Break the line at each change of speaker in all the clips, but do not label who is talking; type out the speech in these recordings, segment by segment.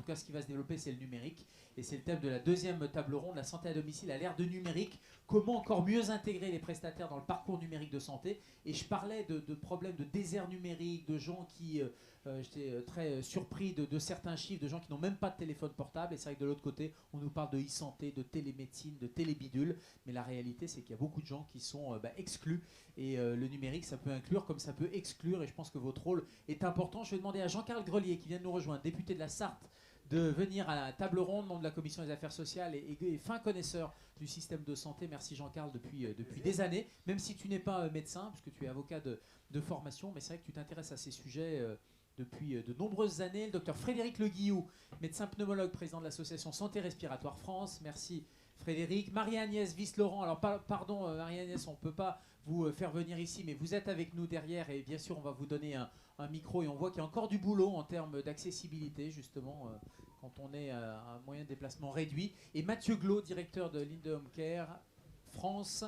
tout cas, ce qui va se développer, c'est le numérique. Et c'est le thème de la deuxième table ronde, la santé à domicile à l'ère de numérique. Comment encore mieux intégrer les prestataires dans le parcours numérique de santé. Et je parlais de problèmes de désert numérique, de gens qui... j'étais très surpris de certains chiffres, de gens qui n'ont même pas de téléphone portable. Et c'est vrai que de l'autre côté, on nous parle de e-santé, de télémédecine, de télébidule. Mais la réalité, c'est qu'il y a beaucoup de gens qui sont exclus. Et le numérique, ça peut inclure comme ça peut exclure. Et je pense que votre rôle est important. Je vais demander à Jean-Carl Grelier, qui vient de nous rejoindre, député de la Sarthe, de venir à la table ronde, membre de la Commission des Affaires sociales et fin connaisseur du système de santé. Merci Jean-Carl depuis des années, même si tu n'es pas médecin, puisque tu es avocat de formation, mais c'est vrai que tu t'intéresses à ces sujets depuis de nombreuses années. Le docteur Frédéric Le Guillou, médecin pneumologue, président de l'association Santé Respiratoire France. Merci Frédéric. Marie-Agnès Vice-Laurent, alors pardon Marie-Agnès, on ne peut pas vous faire venir ici, mais vous êtes avec nous derrière et bien sûr on va vous donner un micro et on voit qu'il y a encore du boulot en termes d'accessibilité justement quand on est à un moyen de déplacement réduit. Et Mathieu Glos, directeur de l'Inde Home Care France.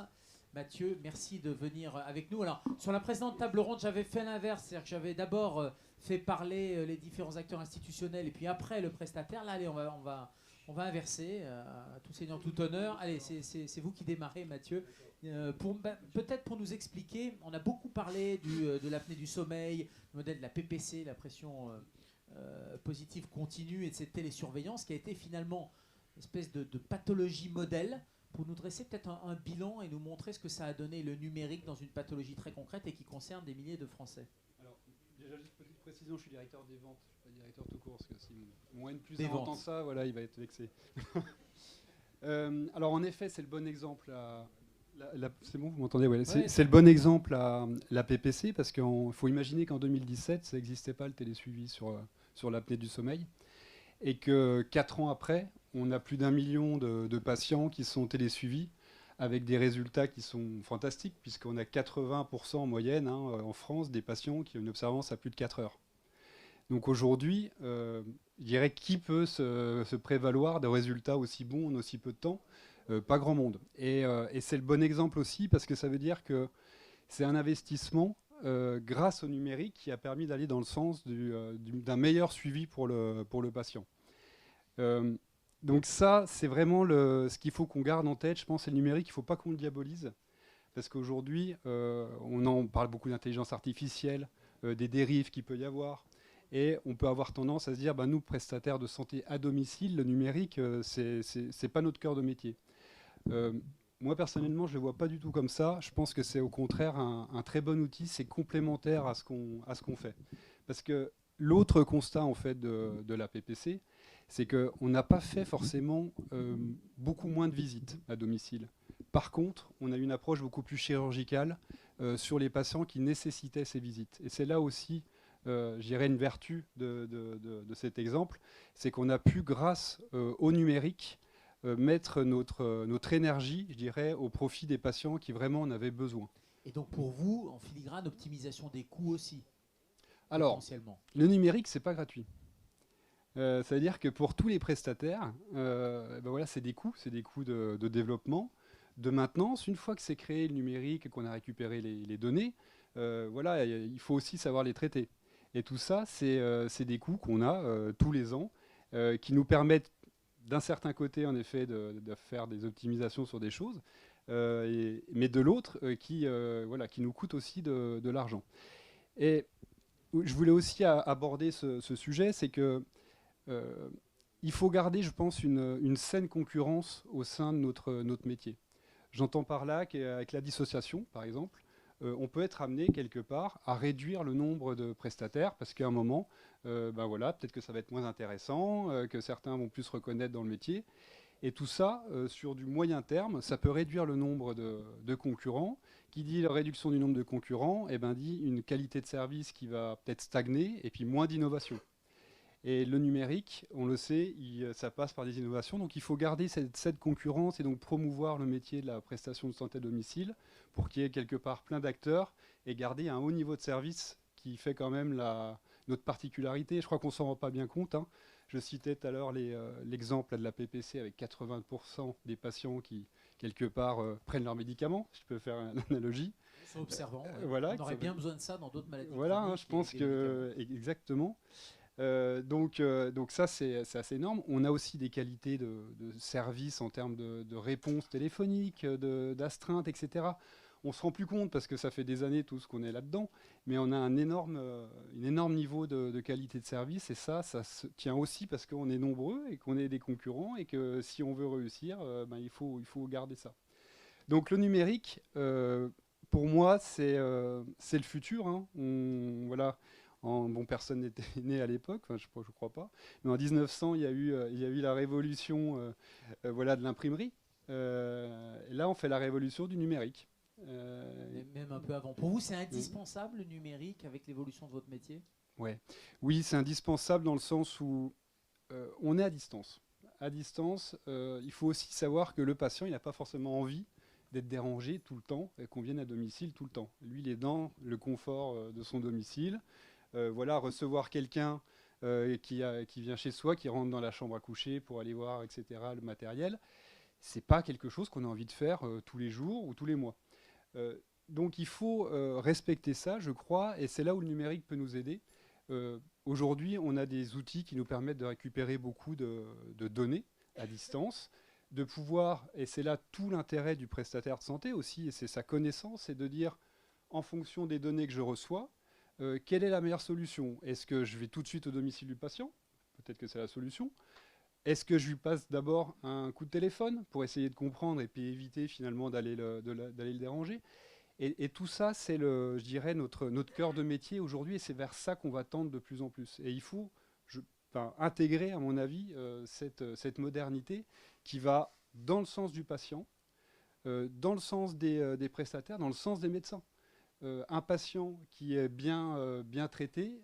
Mathieu, merci de venir avec nous. Alors sur la précédente table ronde, j'avais fait l'inverse, c'est-à-dire que j'avais d'abord fait parler les différents acteurs institutionnels et puis après le prestataire. Là, allez, on va inverser, à tout seigneur, tout honneur. Allez, c'est vous qui démarrez, Mathieu. Peut-être pour nous expliquer, on a beaucoup parlé de l'apnée du sommeil, le modèle de la PPC, la pression positive continue et de cette télésurveillance qui a été finalement une espèce de pathologie modèle. Pour nous dresser peut-être un bilan et nous montrer ce que ça a donné le numérique dans une pathologie très concrète et qui concerne des milliers de Français.
Alors, déjà, juste petite précision, je suis directeur des ventes, je ne suis pas directeur tout court, parce que si mon N plus
des
1 entend ça, voilà, il va être vexé. Alors, en effet, c'est le bon exemple c'est bon, vous m'entendez, ouais. C'est le bon exemple à la PPC, parce qu'il faut imaginer qu'en 2017, ça n'existait pas le télésuivi sur l'apnée du sommeil, et que 4 ans après, on a plus d'1 million de patients qui sont télésuivis, avec des résultats qui sont fantastiques, puisqu'on a 80% en moyenne en France des patients qui ont une observance à plus de 4 heures. Donc aujourd'hui, je dirais qui peut se prévaloir de résultats aussi bons en aussi peu de temps? Pas grand monde. Et c'est le bon exemple aussi, parce que ça veut dire que c'est un investissement grâce au numérique qui a permis d'aller dans le sens d'un meilleur suivi pour le patient. Donc ça, c'est vraiment ce qu'il faut qu'on garde en tête. Je pense que le numérique, il ne faut pas qu'on le diabolise. Parce qu'aujourd'hui, on en parle beaucoup d'intelligence artificielle, des dérives qu'il peut y avoir. Et on peut avoir tendance à se dire, nous, prestataires de santé à domicile, le numérique, c'est pas notre cœur de métier. Moi, personnellement, je ne le vois pas du tout comme ça. Je pense que c'est au contraire un très bon outil. C'est complémentaire à ce qu'on fait. Parce que l'autre constat, en fait, de la PPC, c'est qu'on n'a pas fait forcément beaucoup moins de visites à domicile. Par contre, on a une approche beaucoup plus chirurgicale sur les patients qui nécessitaient ces visites. Et c'est là aussi, je dirais, une vertu de cet exemple, c'est qu'on a pu, grâce au numérique, mettre notre énergie, je dirais, au profit des patients qui vraiment en avaient besoin.
Et donc pour vous, en filigrane, optimisation des coûts aussi.
Alors, le numérique, c'est pas gratuit. Ça veut dire que pour tous les prestataires, voilà, c'est des coûts de développement, de maintenance. Une fois que c'est créé le numérique et qu'on a récupéré les données, voilà, il faut aussi savoir les traiter. Et tout ça, c'est des coûts qu'on a tous les ans, qui nous permettent d'un certain côté, en effet, de faire des optimisations sur des choses, mais de l'autre, qui nous coûtent aussi de l'argent. Et je voulais aussi aborder ce sujet, c'est que il faut garder, je pense, une saine concurrence au sein de notre métier. J'entends par là qu'avec la dissociation, par exemple, on peut être amené quelque part à réduire le nombre de prestataires parce qu'à un moment, voilà, peut-être que ça va être moins intéressant, que certains vont plus se reconnaître dans le métier. Et tout ça, sur du moyen terme, ça peut réduire le nombre de concurrents. Qui dit la réduction du nombre de concurrents, dit une qualité de service qui va peut-être stagner et puis moins d'innovation. Et le numérique, on le sait, ça passe par des innovations. Donc il faut garder cette concurrence et donc promouvoir le métier de la prestation de santé à domicile pour qu'il y ait quelque part plein d'acteurs et garder un haut niveau de service qui fait quand même notre particularité. Je crois qu'on ne s'en rend pas bien compte. Je citais tout à l'heure l'exemple de la PPC avec 80% des patients qui, quelque part, prennent leurs médicaments. Je peux faire une analogie.
Observant.
Voilà,
on aurait bien besoin de ça dans d'autres maladies.
Voilà, je pense que exactement. Donc ça, c'est assez énorme. On a aussi des qualités de service en termes de réponse téléphonique, d'astreinte, etc. On se rend plus compte parce que ça fait des années tous qu'on est là-dedans, mais on a un énorme niveau de qualité de service, et ça se tient aussi parce qu'on est nombreux et qu'on est des concurrents, et que si on veut réussir, ben, il faut garder ça. Donc le numérique, pour moi, c'est le futur, hein. Voilà. Bon, personne n'était né à l'époque, enfin, je crois pas. Mais en 1900, il y a eu la révolution voilà, de l'imprimerie. Et là, on fait la révolution du numérique.
Même un peu avant. Pour vous, c'est indispensable le numérique avec l'évolution de votre métier?
Ouais. Oui, c'est indispensable dans le sens où on est à distance. À distance, il faut aussi savoir que le patient, il n'a pas forcément envie d'être dérangé tout le temps et qu'on vienne à domicile tout le temps. Lui, il est dans le confort de son domicile. Voilà, recevoir quelqu'un qui vient chez soi, qui rentre dans la chambre à coucher pour aller voir, etc., le matériel, c'est pas quelque chose qu'on a envie de faire tous les jours ou tous les mois. Donc il faut respecter ça, je crois, et c'est là où le numérique peut nous aider. Aujourd'hui, on a des outils qui nous permettent de récupérer beaucoup de données à distance, de pouvoir, et c'est là tout l'intérêt du prestataire de santé aussi, et c'est sa connaissance, c'est de dire, en fonction des données que je reçois, quelle est la meilleure solution? Est-ce que je vais tout de suite au domicile du patient? Peut-être que c'est la solution. Est-ce que je lui passe d'abord un coup de téléphone pour essayer de comprendre et puis éviter finalement d'aller le déranger? Et tout ça, c'est, je dirais, notre cœur de métier aujourd'hui, et c'est vers ça qu'on va tendre de plus en plus. Et il faut intégrer, à mon avis, cette modernité qui va dans le sens du patient, dans le sens des prestataires, dans le sens des médecins. Un patient qui est bien traité,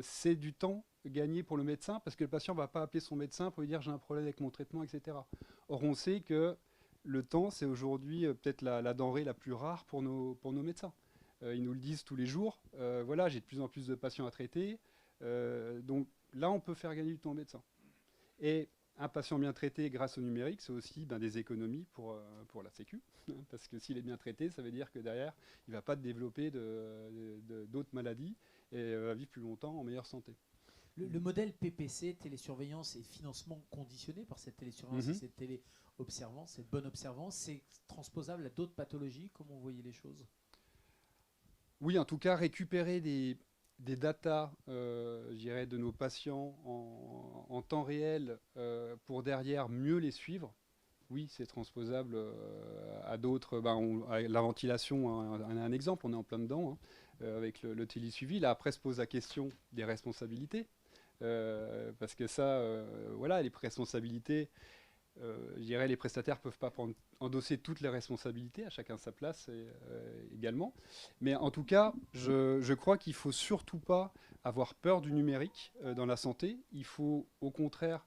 c'est du temps gagné pour le médecin, parce que le patient ne va pas appeler son médecin pour lui dire j'ai un problème avec mon traitement, etc. Or, on sait que le temps, c'est aujourd'hui peut-être la denrée la plus rare pour nos médecins. Ils nous le disent tous les jours. Voilà, j'ai de plus en plus de patients à traiter. Donc là, on peut faire gagner du temps au médecin. Et un patient bien traité grâce au numérique, c'est aussi des économies pour la Sécu. Parce que s'il est bien traité, ça veut dire que derrière, il ne va pas développer d'autres maladies et va vivre plus longtemps en meilleure santé.
Le modèle PPC, télésurveillance et financement conditionné par cette télésurveillance et cette téléobservance, cette bonne observance, c'est transposable à d'autres pathologies? Comment vous voyez les choses?
Oui, en tout cas, récupérer des datas, je dirais, de nos patients en temps réel pour derrière mieux les suivre. Oui, c'est transposable à d'autres. La ventilation, on a un exemple, on est en plein dedans, hein, avec le télésuivi. Là, après, se pose la question des responsabilités. Parce que ça, voilà, les responsabilités, je dirais, les prestataires ne peuvent pas endosser toutes les responsabilités, à chacun sa place également. Mais en tout cas, je crois qu'il ne faut surtout pas avoir peur du numérique dans la santé. Il faut au contraire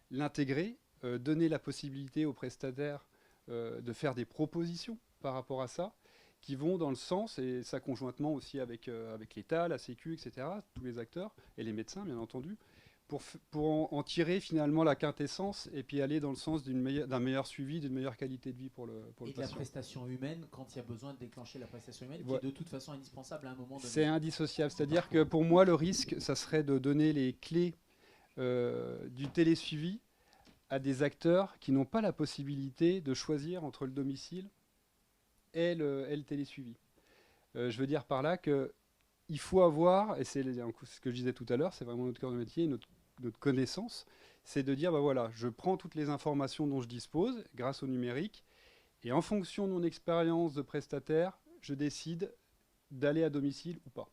l'intégrer, donner la possibilité aux prestataires de faire des propositions par rapport à ça, qui vont dans le sens, et ça conjointement aussi avec l'État, la Sécu, etc., tous les acteurs, et les médecins, bien entendu, pour en tirer finalement la quintessence et puis aller dans le sens d'un meilleur suivi, d'une meilleure qualité de vie pour le patient.
Et de la prestation humaine quand il y a besoin de déclencher la prestation humaine, qui est de toute façon indispensable à un moment donné.
C'est indissociable, c'est-à-dire que pour moi, le risque, ça serait de donner les clés du télésuivi à des acteurs qui n'ont pas la possibilité de choisir entre le domicile et le télésuivi. Je veux dire par là qu'il faut avoir, et c'est ce que je disais tout à l'heure, c'est vraiment notre cœur de métier, notre connaissance, c'est de dire, voilà, je prends toutes les informations dont je dispose grâce au numérique, et en fonction de mon expérience de prestataire, je décide d'aller à domicile ou pas.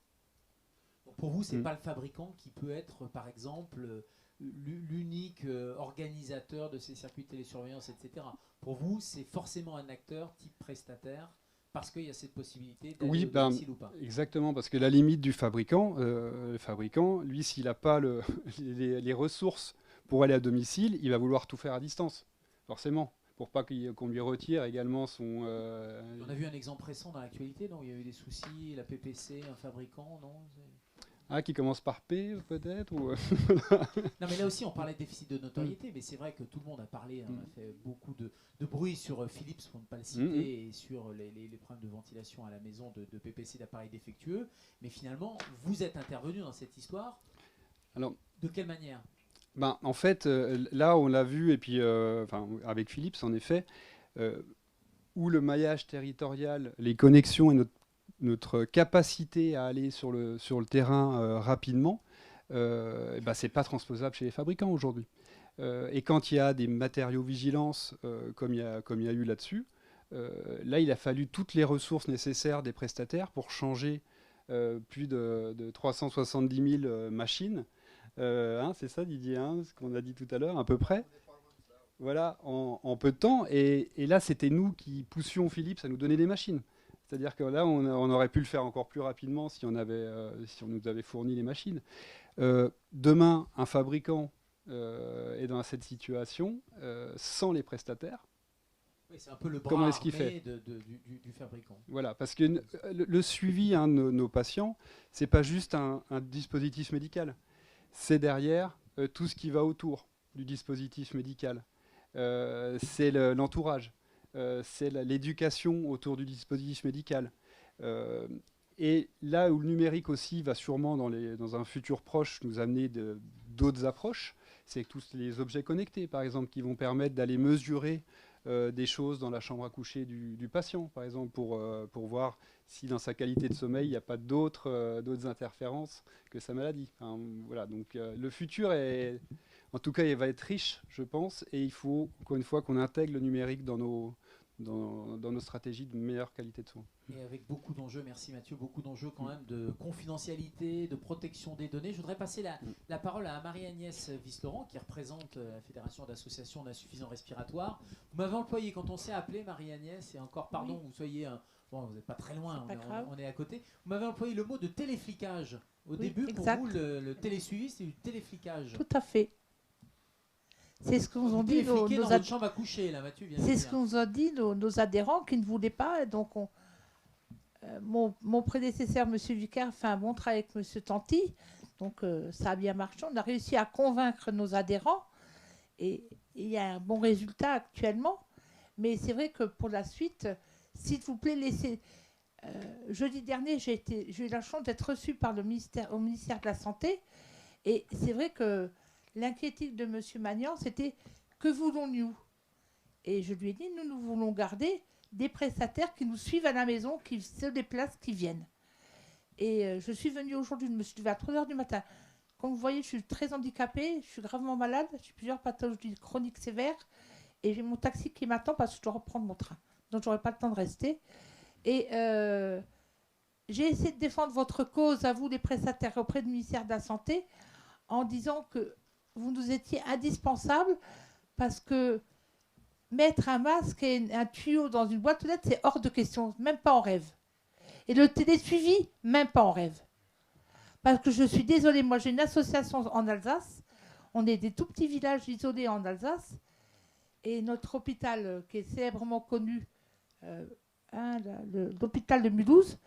Pour vous, ce n'est pas le fabricant qui peut être, par exemple, l'unique organisateur de ces circuits de télésurveillance, etc. Pour vous, c'est forcément un acteur type prestataire parce qu'il y a cette possibilité d'aller au domicile ou pas.
Exactement, parce que la limite du fabricant, lui, s'il n'a pas les ressources pour aller à domicile, il va vouloir tout faire à distance, forcément, pour pas qu'on lui retire également son...
On a vu un exemple récent dans l'actualité, non? Il y a eu des soucis, la PPC, un fabricant, non?
Qui commence par P, peut-être ou...
Non, mais là aussi, on parlait de déficit de notoriété, mais c'est vrai que tout le monde a parlé, on a fait beaucoup de bruit sur Philips, pour ne pas le citer, et sur les problèmes de ventilation à la maison de PPC, d'appareils défectueux. Mais finalement, vous êtes intervenu dans cette histoire
Alors,
De quelle manière?
en fait, là, on l'a vu, et puis avec Philips, en effet, où le maillage territorial, les connexions et notre capacité à aller sur le terrain rapidement, c'est pas transposable chez les fabricants aujourd'hui. Et quand il y a des matériaux vigilance, comme il y a eu là-dessus, là, il a fallu toutes les ressources nécessaires des prestataires pour changer plus de 370 000 machines. C'est ça, Didier, ce qu'on a dit tout à l'heure, à peu près. Voilà, en peu de temps. Et là, c'était nous qui poussions Philips à nous donner des machines. C'est-à-dire que là, on aurait pu le faire encore plus rapidement si on nous avait fourni les machines. Demain, un fabricant est dans cette situation sans les prestataires.
Oui, c'est un peu le bras
Comment est-ce qu'il
armé
fait
du fabricant.
Voilà, parce que le suivi de nos patients, c'est pas juste un dispositif médical. C'est derrière tout ce qui va autour du dispositif médical. C'est l'entourage, c'est l'éducation autour du dispositif médical. Et là où le numérique aussi va sûrement dans un futur proche nous amener d'autres approches, c'est tous les objets connectés, par exemple, qui vont permettre d'aller mesurer des choses dans la chambre à coucher du patient, par exemple, pour voir si dans sa qualité de sommeil, il n'y a pas d'autres interférences que sa maladie. Voilà, donc le futur en tout cas, il va être riche, je pense, et il faut, encore une fois, qu'on intègre le numérique dans nos stratégies de meilleure qualité de soins.
Et avec beaucoup d'enjeux, merci Mathieu, beaucoup d'enjeux quand même de confidentialité, de protection des données. Je voudrais passer la parole à Marie-Agnès Vice-Laurent, qui représente la Fédération d'associations d'insuffisants respiratoires. Vous m'avez employé quand on s'est appelé, Marie-Agnès, et encore, pardon, vous soyez... bon, vous n'êtes pas très loin, on est à côté. Vous m'avez employé le mot de téléflicage. Au début,
exact.
pour vous, le télésuivi, c'est du téléflicage.
Tout à fait. C'est ce que nous ont dit nos
chambre à coucher, là, Mathieu vient de
C'est ce que nous ont dit nos adhérents qui ne voulaient pas. Et donc, mon prédécesseur, M. Vicaire, fait un bon travail avec M. Tanti. Donc, ça a bien marché. On a réussi à convaincre nos adhérents. Et il y a un bon résultat actuellement. Mais c'est vrai que pour la suite, s'il vous plaît, laissez... jeudi dernier, j'ai eu la chance d'être reçue par au ministère de la Santé. Et c'est vrai que l'inquiétude de M. Magnan, c'était « Que voulons-nous » Et je lui ai dit, nous voulons garder des prestataires qui nous suivent à la maison, qui se déplacent, qui viennent. Et je suis venue aujourd'hui, je me suis levée à 3 h du matin. Comme vous voyez, je suis très handicapée, je suis gravement malade, j'ai plusieurs pathologies chroniques sévères, et j'ai mon taxi qui m'attend parce que je dois reprendre mon train. Donc, je n'aurai pas le temps de rester. Et j'ai essayé de défendre votre cause, à vous les prestataires, auprès du ministère de la Santé, en disant que vous nous étiez indispensables parce que mettre un masque et un tuyau dans une boîte aux lettres, c'est hors de question, même pas en rêve. Et le télésuivi, même pas en rêve. Parce que je suis désolée, moi j'ai une association en Alsace, on est des tout petits villages isolés en Alsace, et notre hôpital qui est célèbrement connu, l'hôpital de Mulhouse,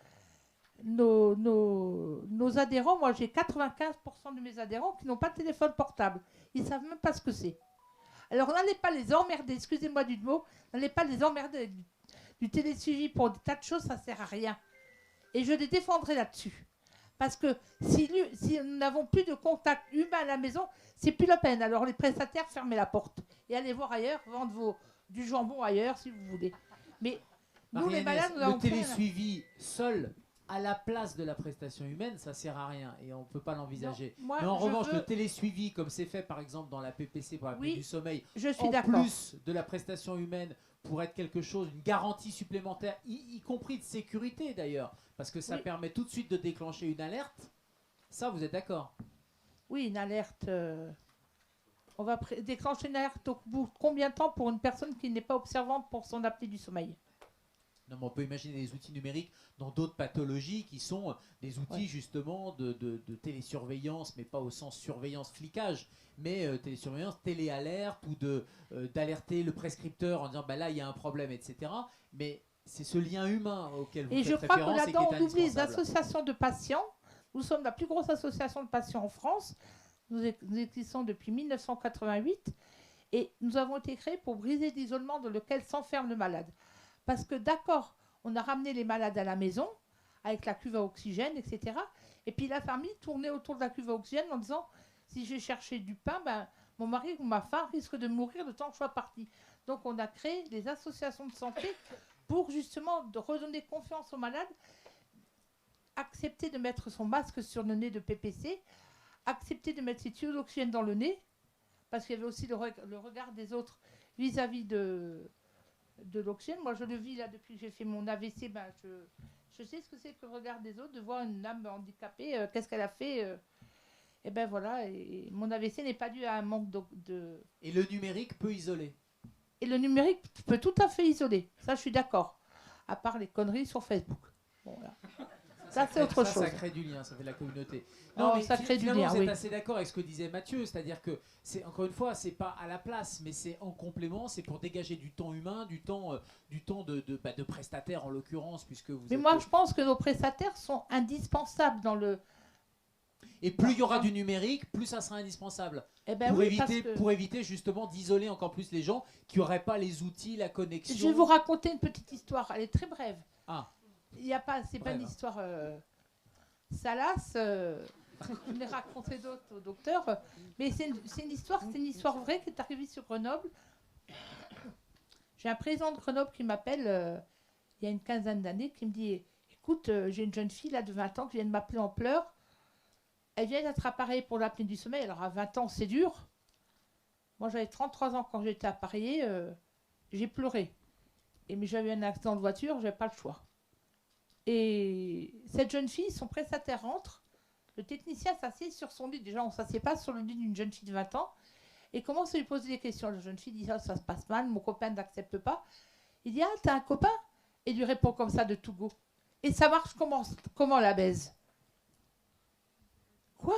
nos adhérents, moi j'ai 95% de mes adhérents qui n'ont pas de téléphone portable. Ils ne savent même pas ce que c'est. Alors n'allez pas les emmerder, excusez-moi du mot, n'allez pas les emmerder du télésuivi pour des tas de choses, ça ne sert à rien. Et je les défendrai là-dessus. Parce que si nous n'avons plus de contact humain à la maison, c'est plus la peine. Alors les prestataires, fermez la porte et allez voir ailleurs, vendre du jambon ailleurs si vous voulez. Mais nous les malades, nous avons
le télésuivi seul à la place de la prestation humaine, ça sert à rien et on ne peut pas l'envisager. Mais en revanche, le télésuivi, comme c'est fait par exemple dans la PPC pour la apnée du sommeil, en plus de la prestation humaine, pour être quelque chose, une garantie supplémentaire, y compris de sécurité d'ailleurs, parce que ça permet tout de suite de déclencher une alerte. Ça, vous êtes d'accord?
Oui, une alerte. On va déclencher une alerte au bout de combien de temps pour une personne qui n'est pas observante pour son apnée du sommeil?
Non, mais on peut imaginer des outils numériques dans d'autres pathologies qui sont des outils justement de télésurveillance, mais pas au sens surveillance flicage, mais télésurveillance, téléalerte ou d'alerter le prescripteur en disant bah là il y a un problème, etc. Mais c'est ce lien humain auquel vous faites référence.
Et je crois que là-dedans on oublie les associations de patients. Nous sommes la plus grosse association de patients en France. Nous existons depuis 1988 et nous avons été créés pour briser l'isolement dans lequel s'enferme le malade. Parce que d'accord, on a ramené les malades à la maison avec la cuve à oxygène, etc. Et puis la famille tournait autour de la cuve à oxygène en disant si je vais chercher du pain, mon mari ou ma femme risque de mourir le temps que je sois partie. Donc on a créé des associations de santé pour justement de redonner confiance aux malades, accepter de mettre son masque sur le nez de PPC, accepter de mettre ses tuyaux d'oxygène dans le nez, parce qu'il y avait aussi le regard des autres vis-à-vis de l'oxygène. Moi, je le vis là depuis que j'ai fait mon AVC. Je sais ce que c'est que le regard des autres, de voir une âme handicapée, qu'est-ce qu'elle a fait. Et ben voilà, et mon AVC n'est pas dû à un manque de...
Et le numérique peut isoler.
Et le numérique peut tout à fait isoler. Ça, je suis d'accord. À part les conneries sur Facebook. Bon, voilà. Ça, c'est autre chose.
Ça crée du lien, ça fait de la communauté.
Non, mais ça crée du lien,
vous êtes
oui.
assez d'accord avec ce que disait Mathieu, c'est-à-dire que, encore une fois, c'est pas à la place, mais c'est en complément, c'est pour dégager du temps humain, du temps de prestataires en l'occurrence, puisque vous.
Mais moi, je pense que nos prestataires sont indispensables dans le.
Et plus il y aura du numérique, plus ça sera indispensable.
Eh ben
pour éviter justement d'isoler encore plus les gens qui n'auraient pas les outils, la connexion.
Je vais vous raconter une petite histoire, elle est très brève.
Ah.
Il y a pas, c'est pas une histoire salace. Je l'ai raconté d'autres au docteur, mais c'est une histoire vraie qui est arrivée sur Grenoble. J'ai un président de Grenoble qui m'appelle il y a une quinzaine d'années, qui me dit écoute, j'ai une jeune fille là de 20 ans qui vient de m'appeler en pleurs. Elle vient d'être appareillée pour l'apnée du sommeil. Alors à 20 ans, c'est dur. Moi, j'avais 33 ans quand j'étais appareillée. J'ai pleuré. Mais j'avais un accident de voiture, j'avais pas le choix. Et cette jeune fille, son prestataire rentre. Le technicien s'assied sur son lit. Déjà, on ne s'assied pas sur le lit d'une jeune fille de 20 ans. Et commence à lui poser des questions. La jeune fille dit ça se passe mal, mon copain n'accepte pas. Il dit t'as un copain? Et il lui répond comme ça de tout go. Et ça marche comment la baise? Quoi?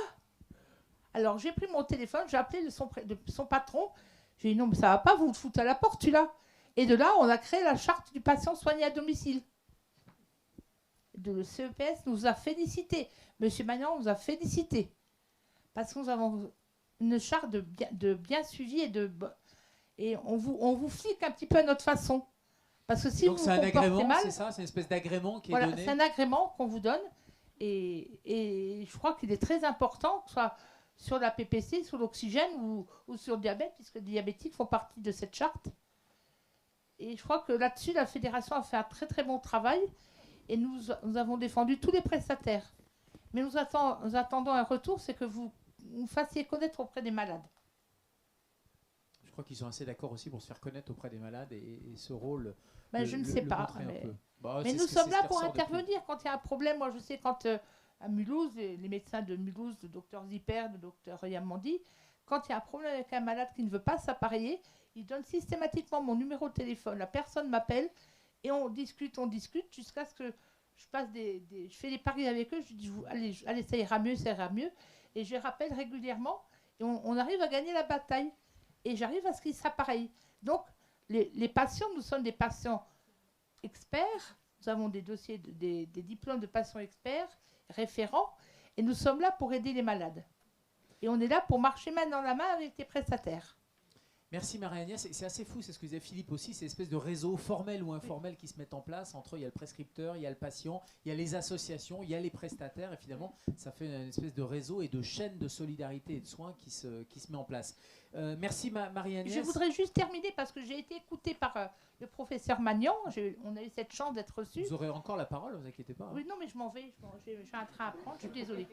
Alors j'ai pris mon téléphone, j'ai appelé son patron. J'ai dit non, mais ça va pas, vous le foutez à la porte, celui-là. Et de là, on a créé la charte du patient soigné à domicile. Le CEPS nous a félicité. Monsieur Magnan nous a félicité. Parce que nous avons une charte de bien suivi et on vous flique un petit peu à notre façon. Parce que si
donc
vous
c'est un agrément,
mal,
c'est ça? C'est une espèce d'agrément qui est
voilà,
donné?
C'est un agrément qu'on vous donne. Et je crois qu'il est très important, que ce soit sur la PPC, sur l'oxygène ou sur le diabète, puisque les diabétiques font partie de cette charte. Et je crois que là-dessus, la fédération a fait un très très bon travail. Et nous avons défendu tous les prestataires. Mais nous attendons un retour, c'est que vous fassiez connaître auprès des malades.
Je crois qu'ils sont assez d'accord aussi pour se faire connaître auprès des malades et ce rôle.
Je ne sais pas. Mais nous
c'est
sommes là pour intervenir quand il y a un problème. Moi, je sais quand à Mulhouse, les médecins de Mulhouse, le docteur Zipper, le docteur Yamandi, quand il y a un problème avec un malade qui ne veut pas s'appareiller, ils donnent systématiquement mon numéro de téléphone. La personne m'appelle et on discute jusqu'à ce que je fais des paris avec eux. Je dis allez, ça ira mieux. Et je les rappelle régulièrement et on arrive à gagner la bataille. Et j'arrive à ce qu'ils s'appareillent. Donc, les patients, nous sommes des patients experts. Nous avons des dossiers, des diplômes de patients experts, référents. Et nous sommes là pour aider les malades. Et on est là pour marcher main dans la main avec les prestataires.
Merci Marie-Agnès. C'est assez fou, c'est ce que disait Philippe aussi, c'est une espèce de réseau formel ou informel qui se met en place. Entre eux, il y a le prescripteur, il y a le patient, il y a les associations, il y a les prestataires. Et finalement, ça fait une espèce de réseau et de chaîne de solidarité et de soins qui se met en place. Merci Marie-Agnès.
Je voudrais juste terminer parce que j'ai été écoutée par le professeur Magnan. On a eu cette chance d'être reçus.
Vous aurez encore la parole, ne vous inquiétez pas.
Oui, non, mais je m'en vais. J'ai un train à prendre, je suis désolée.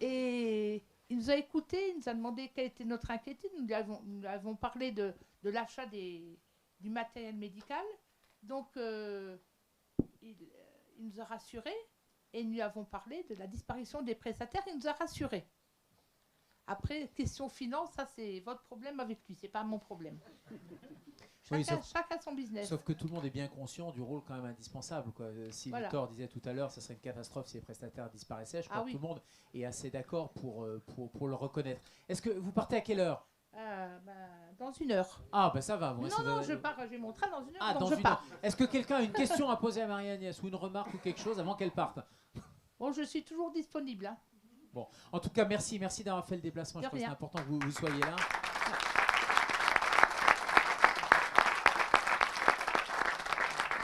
Et il nous a écoutés, il nous a demandé quelle était notre inquiétude. Nous lui avons parlé de l'achat du matériel médical. Donc, il nous a rassurés. Et nous lui avons parlé de la disparition des prestataires. Il nous a rassurés. Après, question finance, ça c'est votre problème avec lui, c'est pas mon problème. Chacun son business.
Sauf que tout le monde est bien conscient du rôle quand même indispensable. Si Victor disait tout à l'heure, ça serait une catastrophe si les prestataires disparaissaient. Je crois que tout le monde est assez d'accord pour le reconnaître. Est-ce que vous partez à quelle heure?
Dans 1 heure.
Ah, ça va.
Non, je pars, j'ai mon train dans 1 heure.
Ah, dans 1 heure. Est-ce que quelqu'un a une question à poser à Marie-Agnès ou une remarque ou quelque chose avant qu'elle parte?
Bon, je suis toujours disponible. Hein.
Bon, en tout cas, merci d'avoir fait le déplacement. Je crois que c'est important que vous soyez là.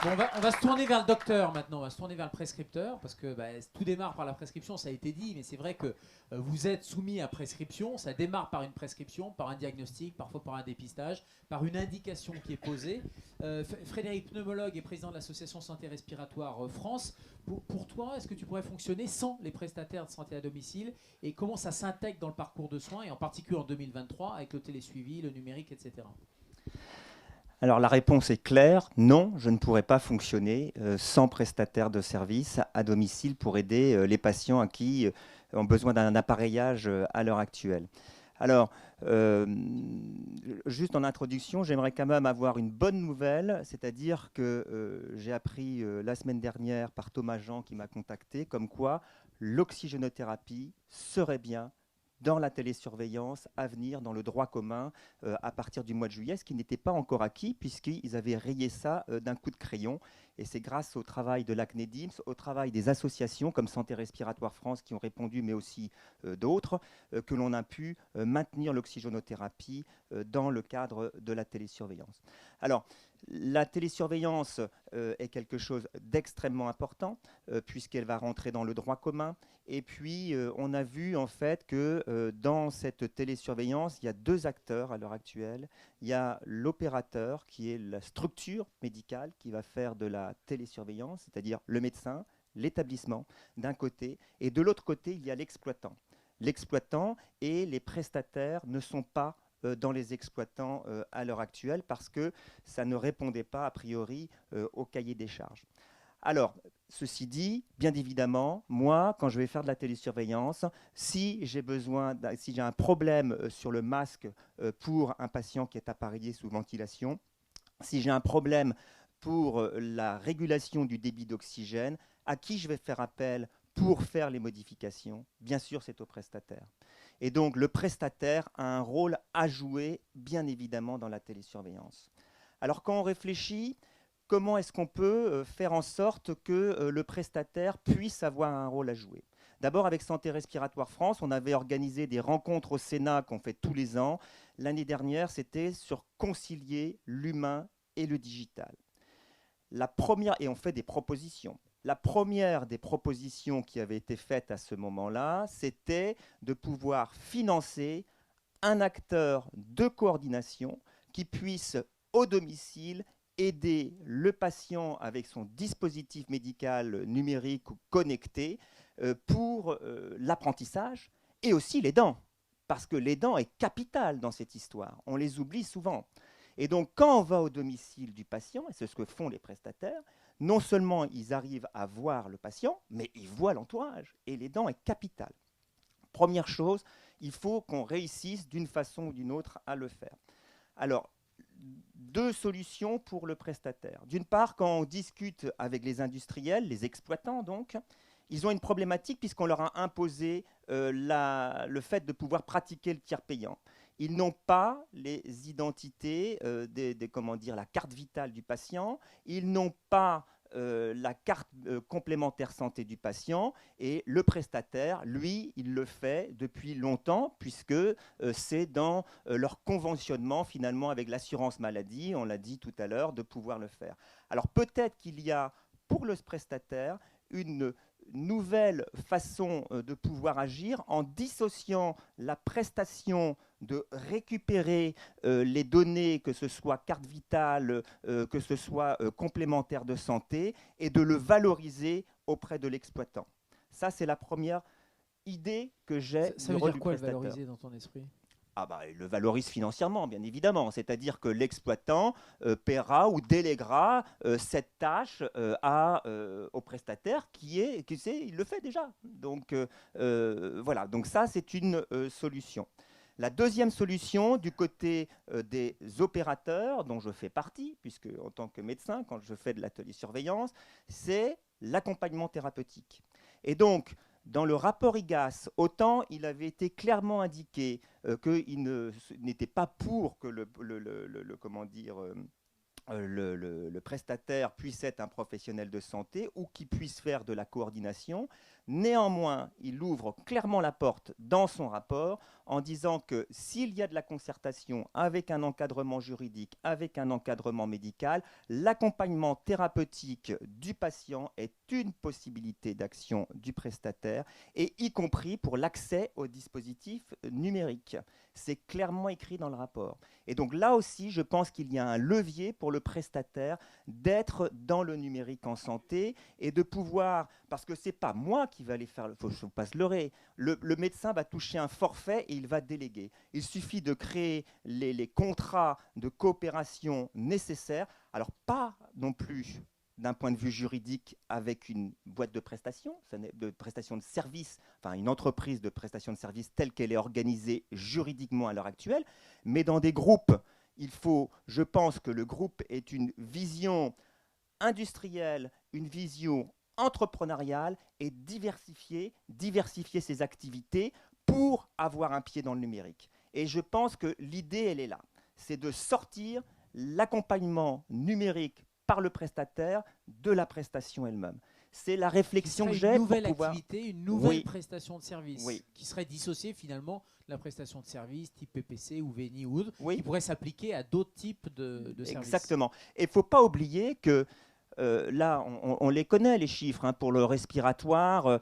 Bon, on va se tourner vers le docteur maintenant, on va se tourner vers le prescripteur, parce que tout démarre par la prescription, ça a été dit, mais c'est vrai que vous êtes soumis à prescription, ça démarre par une prescription, par un diagnostic, parfois par un dépistage, par une indication qui est posée. Frédéric, pneumologue et président de l'association Santé Respiratoire France, pour toi, est-ce que tu pourrais fonctionner sans les prestataires de santé à domicile, et comment ça s'intègre dans le parcours de soins, et en particulier en 2023, avec le télésuivi, le numérique, etc.
Alors la réponse est claire, non, je ne pourrais pas fonctionner sans prestataire de services à domicile pour aider les patients qui ont besoin d'un appareillage à l'heure actuelle. Alors, juste en introduction, j'aimerais quand même avoir une bonne nouvelle, c'est-à-dire que j'ai appris la semaine dernière par Thomas Jean qui m'a contacté, comme quoi l'oxygénothérapie serait bien dans la télésurveillance à venir, dans le droit commun, à partir du mois de juillet, ce qui n'était pas encore acquis, puisqu'ils avaient rayé ça d'un coup de crayon. Et c'est grâce au travail de l'ACNEDIMS, au travail des associations comme Santé Respiratoire France qui ont répondu, mais aussi d'autres, que l'on a pu maintenir l'oxygénothérapie dans le cadre de la télésurveillance. Alors, la télésurveillance est quelque chose d'extrêmement important, puisqu'elle va rentrer dans le droit commun. Et puis, on a vu en fait que dans cette télésurveillance, il y a deux acteurs à l'heure actuelle. Il y a l'opérateur, qui est la structure médicale qui va faire de la télésurveillance, c'est-à-dire le médecin, l'établissement, d'un côté. Et de l'autre côté, il y a l'exploitant. L'exploitant et les prestataires ne sont pas dans les exploitants à l'heure actuelle parce que ça ne répondait pas a priori au cahier des charges. Alors, ceci dit, bien évidemment, moi, quand je vais faire de la télésurveillance, si j'ai un problème sur le masque pour un patient qui est appareillé sous ventilation, si j'ai un problème pour la régulation du débit d'oxygène, à qui je vais faire appel pour faire les modifications? Bien sûr, c'est au prestataire. Et donc, le prestataire a un rôle à jouer, bien évidemment, dans la télésurveillance. Alors, quand on réfléchit, comment est-ce qu'on peut faire en sorte que le prestataire puisse avoir un rôle à jouer? D'abord, avec Santé Respiratoire France, on avait organisé des rencontres au Sénat qu'on fait tous les ans. L'année dernière, c'était sur concilier l'humain et le digital. La première, et on fait des propositions. La première des propositions qui avait été faite à ce moment-là, c'était de pouvoir financer un acteur de coordination qui puisse, au domicile, aider le patient avec son dispositif médical numérique ou connecté pour l'apprentissage et aussi les dents. Parce que les dents est capital dans cette histoire. On les oublie souvent. Et donc, quand on va au domicile du patient, et c'est ce que font les prestataires, non seulement ils arrivent à voir le patient, mais ils voient l'entourage. Et les dents est capital. Première chose, il faut qu'on réussisse d'une façon ou d'une autre à le faire. Alors, deux solutions pour le prestataire. D'une part, quand on discute avec les industriels, les exploitants donc, ils ont une problématique puisqu'on leur a imposé le fait de pouvoir pratiquer le tiers payant. Ils n'ont pas les identités, la carte vitale du patient, ils n'ont pas la carte complémentaire santé du patient, et le prestataire, lui, il le fait depuis longtemps puisque c'est dans leur conventionnement finalement avec l'assurance maladie, on l'a dit tout à l'heure, de pouvoir le faire. Alors peut-être qu'il y a pour le prestataire une nouvelle façon de pouvoir agir en dissociant la prestation de récupérer les données, que ce soit carte vitale, que ce soit complémentaire de santé, et de le valoriser auprès de l'exploitant. Ça, c'est la première idée que j'ai.
Ça veut dire quoi, le valoriser dans ton esprit ?
Il le valorise financièrement, bien évidemment. C'est-à-dire que l'exploitant paiera ou déléguera cette tâche au prestataire il le fait déjà. Donc voilà, donc ça c'est une solution. La deuxième solution, du côté des opérateurs, dont je fais partie, puisque en tant que médecin, quand je fais de la télésurveillance, c'est l'accompagnement thérapeutique. Et donc, dans le rapport IGAS, autant il avait été clairement indiqué qu'il n'était pas pour que le prestataire puisse être un professionnel de santé ou qu'il puisse faire de la coordination. Néanmoins, il ouvre clairement la porte dans son rapport en disant que s'il y a de la concertation avec un encadrement juridique, avec un encadrement médical, l'accompagnement thérapeutique du patient est une possibilité d'action du prestataire, et y compris pour l'accès aux dispositifs numériques. C'est clairement écrit dans le rapport. Et donc là aussi, je pense qu'il y a un levier pour le prestataire d'être dans le numérique en santé et de pouvoir, parce que ce n'est pas moi qui va aller faire, il ne faut pas se leurrer, le médecin va toucher un forfait et il va déléguer. Il suffit de créer les contrats de coopération nécessaires, alors pas non plus d'un point de vue juridique avec une boîte de prestations, de prestation de services, enfin une entreprise de prestation de services telle qu'elle est organisée juridiquement à l'heure actuelle, mais dans des groupes, je pense que le groupe est une vision industrielle, une vision entrepreneuriale et diversifier ses activités pour avoir un pied dans le numérique. Et je pense que l'idée, elle est là. C'est de sortir l'accompagnement numérique par le prestataire de la prestation elle-même. C'est la réflexion que j'ai
pour pouvoir... Une
nouvelle
activité, une nouvelle prestation de service qui serait dissociée finalement de la prestation de service type PPC ou VNI ou autre, qui pourrait s'appliquer à d'autres types de services.
Exactement. Et il ne faut pas oublier que là, on les connaît, les chiffres. Hein, pour le respiratoire,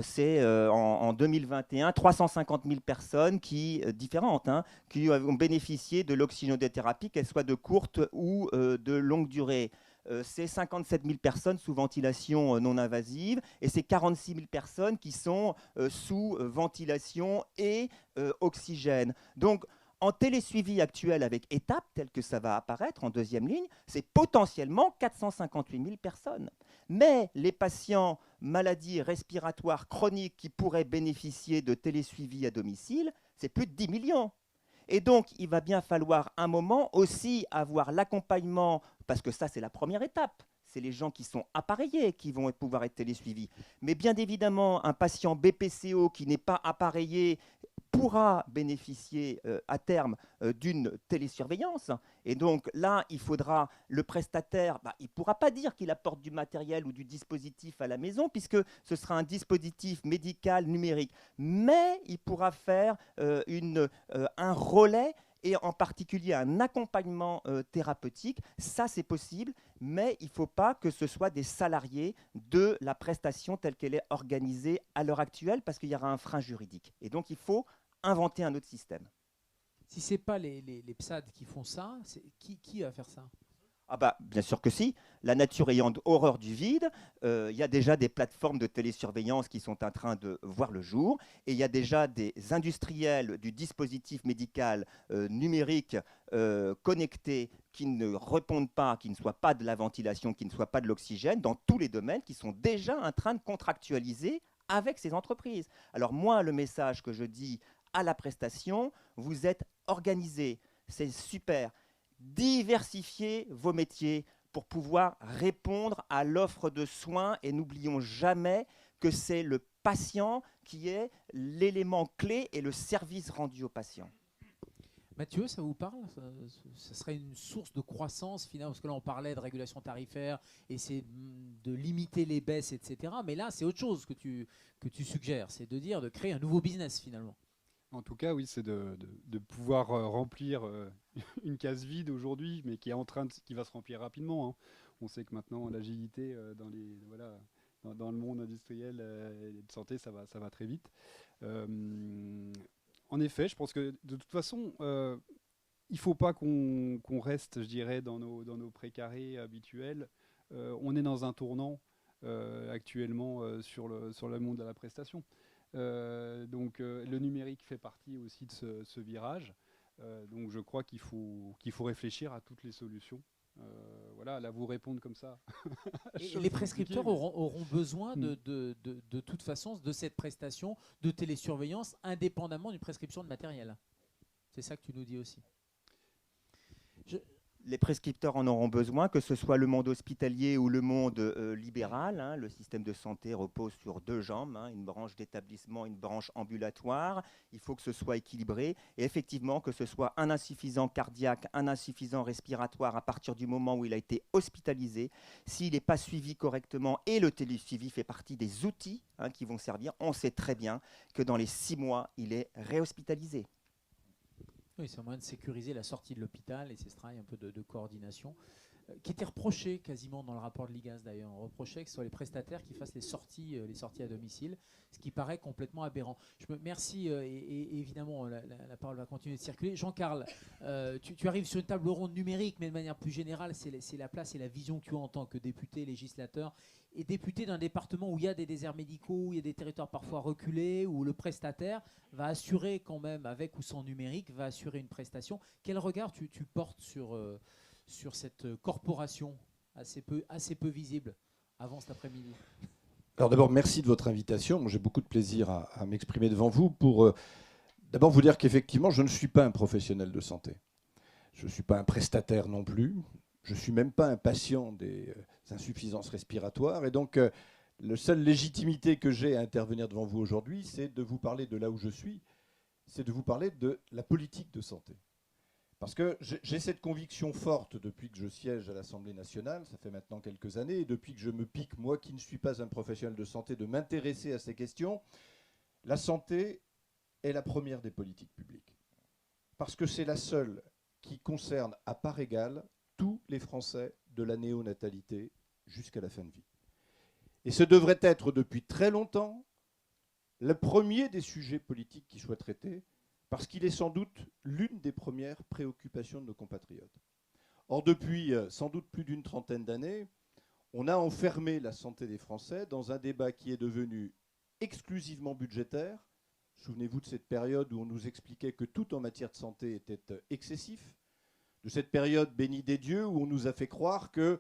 c'est en 2021, 350 000 personnes différentes qui ont bénéficié de l'oxygénothérapie, qu'elle soit de courte ou de longue durée. C'est 57 000 personnes sous ventilation non invasive et c'est 46 000 personnes qui sont sous ventilation et oxygène. Donc, en télésuivi actuel avec étape, tel que ça va apparaître en deuxième ligne, c'est potentiellement 458 000 personnes. Mais les patients maladies respiratoires chroniques qui pourraient bénéficier de télésuivi à domicile, c'est plus de 10 millions. Et donc, il va bien falloir un moment aussi avoir l'accompagnement, parce que ça, c'est la première étape. C'est les gens qui sont appareillés qui vont pouvoir être télésuivis. Mais bien évidemment, un patient BPCO qui n'est pas appareillé pourra bénéficier à terme d'une télésurveillance. Et donc là, il faudra, le prestataire, il ne pourra pas dire qu'il apporte du matériel ou du dispositif à la maison, puisque ce sera un dispositif médical numérique. Mais il pourra faire un relais et en particulier un accompagnement thérapeutique. Ça, c'est possible, mais il ne faut pas que ce soit des salariés de la prestation telle qu'elle est organisée à l'heure actuelle, parce qu'il y aura un frein juridique. Et donc, il faut inventer un autre système.
Si ce n'est pas les PSAD qui font ça, qui va faire ça ?
Bien sûr que si. La nature ayant horreur du vide, il y a déjà des plateformes de télésurveillance qui sont en train de voir le jour, et il y a déjà des industriels du dispositif médical numérique connecté qui ne répondent pas, qui ne soient pas de la ventilation, qui ne soient pas de l'oxygène, dans tous les domaines, qui sont déjà en train de contractualiser avec ces entreprises. Alors moi, le message que je dis à la prestation, vous êtes organisés, c'est super. Diversifiez vos métiers pour pouvoir répondre à l'offre de soins et n'oublions jamais que c'est le patient qui est l'élément clé et le service rendu au patient.
Mathieu, ça vous parle ? Ça serait une source de croissance finalement, parce que là on parlait de régulation tarifaire et c'est de limiter les baisses, etc. Mais là c'est autre chose que tu suggères, c'est de créer un nouveau business finalement.
En tout cas, oui, c'est de pouvoir remplir une case vide aujourd'hui, mais qui va se remplir rapidement. Hein. On sait que maintenant, l'agilité dans le monde industriel et de santé, ça va très vite. En effet, je pense que de toute façon, il ne faut pas qu'on reste, je dirais, dans nos précarés habituels. On est dans un tournant actuellement sur le monde de la prestation. Donc le numérique fait partie aussi de ce virage. Donc je crois qu'il faut réfléchir à toutes les solutions. Là vous répondre comme ça.
Et les prescripteurs auront besoin de toute façon de cette prestation de télésurveillance indépendamment d'une prescription de matériel. C'est ça que tu nous dis aussi.
les prescripteurs en auront besoin, que ce soit le monde hospitalier ou le monde libéral. Hein. Le système de santé repose sur 2 jambes, hein, une branche d'établissement, une branche ambulatoire. Il faut que ce soit équilibré et effectivement que ce soit un insuffisant cardiaque, un insuffisant respiratoire à partir du moment où il a été hospitalisé. S'il n'est pas suivi correctement, et le télésuivi fait partie des outils qui vont servir, on sait très bien que dans les 6 mois, il est réhospitalisé.
Oui, c'est un moyen de sécuriser la sortie de l'hôpital et c'est ce travail un peu de coordination qui était reproché quasiment dans le rapport de l'IGAS d'ailleurs. On reprochait que ce soit les prestataires qui fassent les sorties à domicile, ce qui paraît complètement aberrant. Merci et évidemment la parole va continuer de circuler. Jean-Carl, tu arrives sur une table ronde numérique, mais de manière plus générale, c'est la place et la vision que tu as en tant que député, législateur et député d'un département où il y a des déserts médicaux, où il y a des territoires parfois reculés, où le prestataire va assurer quand même, avec ou sans numérique, va assurer une prestation. Quel regard tu portes sur cette corporation assez peu visible avant cet après-midi?
Alors d'abord, merci de votre invitation. Moi, j'ai beaucoup de plaisir à m'exprimer devant vous pour d'abord vous dire qu'effectivement, je ne suis pas un professionnel de santé. Je ne suis pas un prestataire non plus. Je ne suis même pas un patient des insuffisances respiratoires. Et donc, la seule légitimité que j'ai à intervenir devant vous aujourd'hui, c'est de vous parler de là où je suis, c'est de vous parler de la politique de santé. Parce que j'ai cette conviction forte depuis que je siège à l'Assemblée nationale, ça fait maintenant quelques années, et depuis que je me pique, moi qui ne suis pas un professionnel de santé, de m'intéresser à ces questions, la santé est la première des politiques publiques. Parce que c'est la seule qui concerne à part égale tous les Français de la néonatalité jusqu'à la fin de vie. Et ce devrait être depuis très longtemps le premier des sujets politiques qui soit traité, parce qu'il est sans doute l'une des premières préoccupations de nos compatriotes. Or, depuis sans doute plus d'une trentaine d'années, on a enfermé la santé des Français dans un débat qui est devenu exclusivement budgétaire. Souvenez-vous de cette période où on nous expliquait que tout en matière de santé était excessif, de cette période bénie des dieux où on nous a fait croire qu'il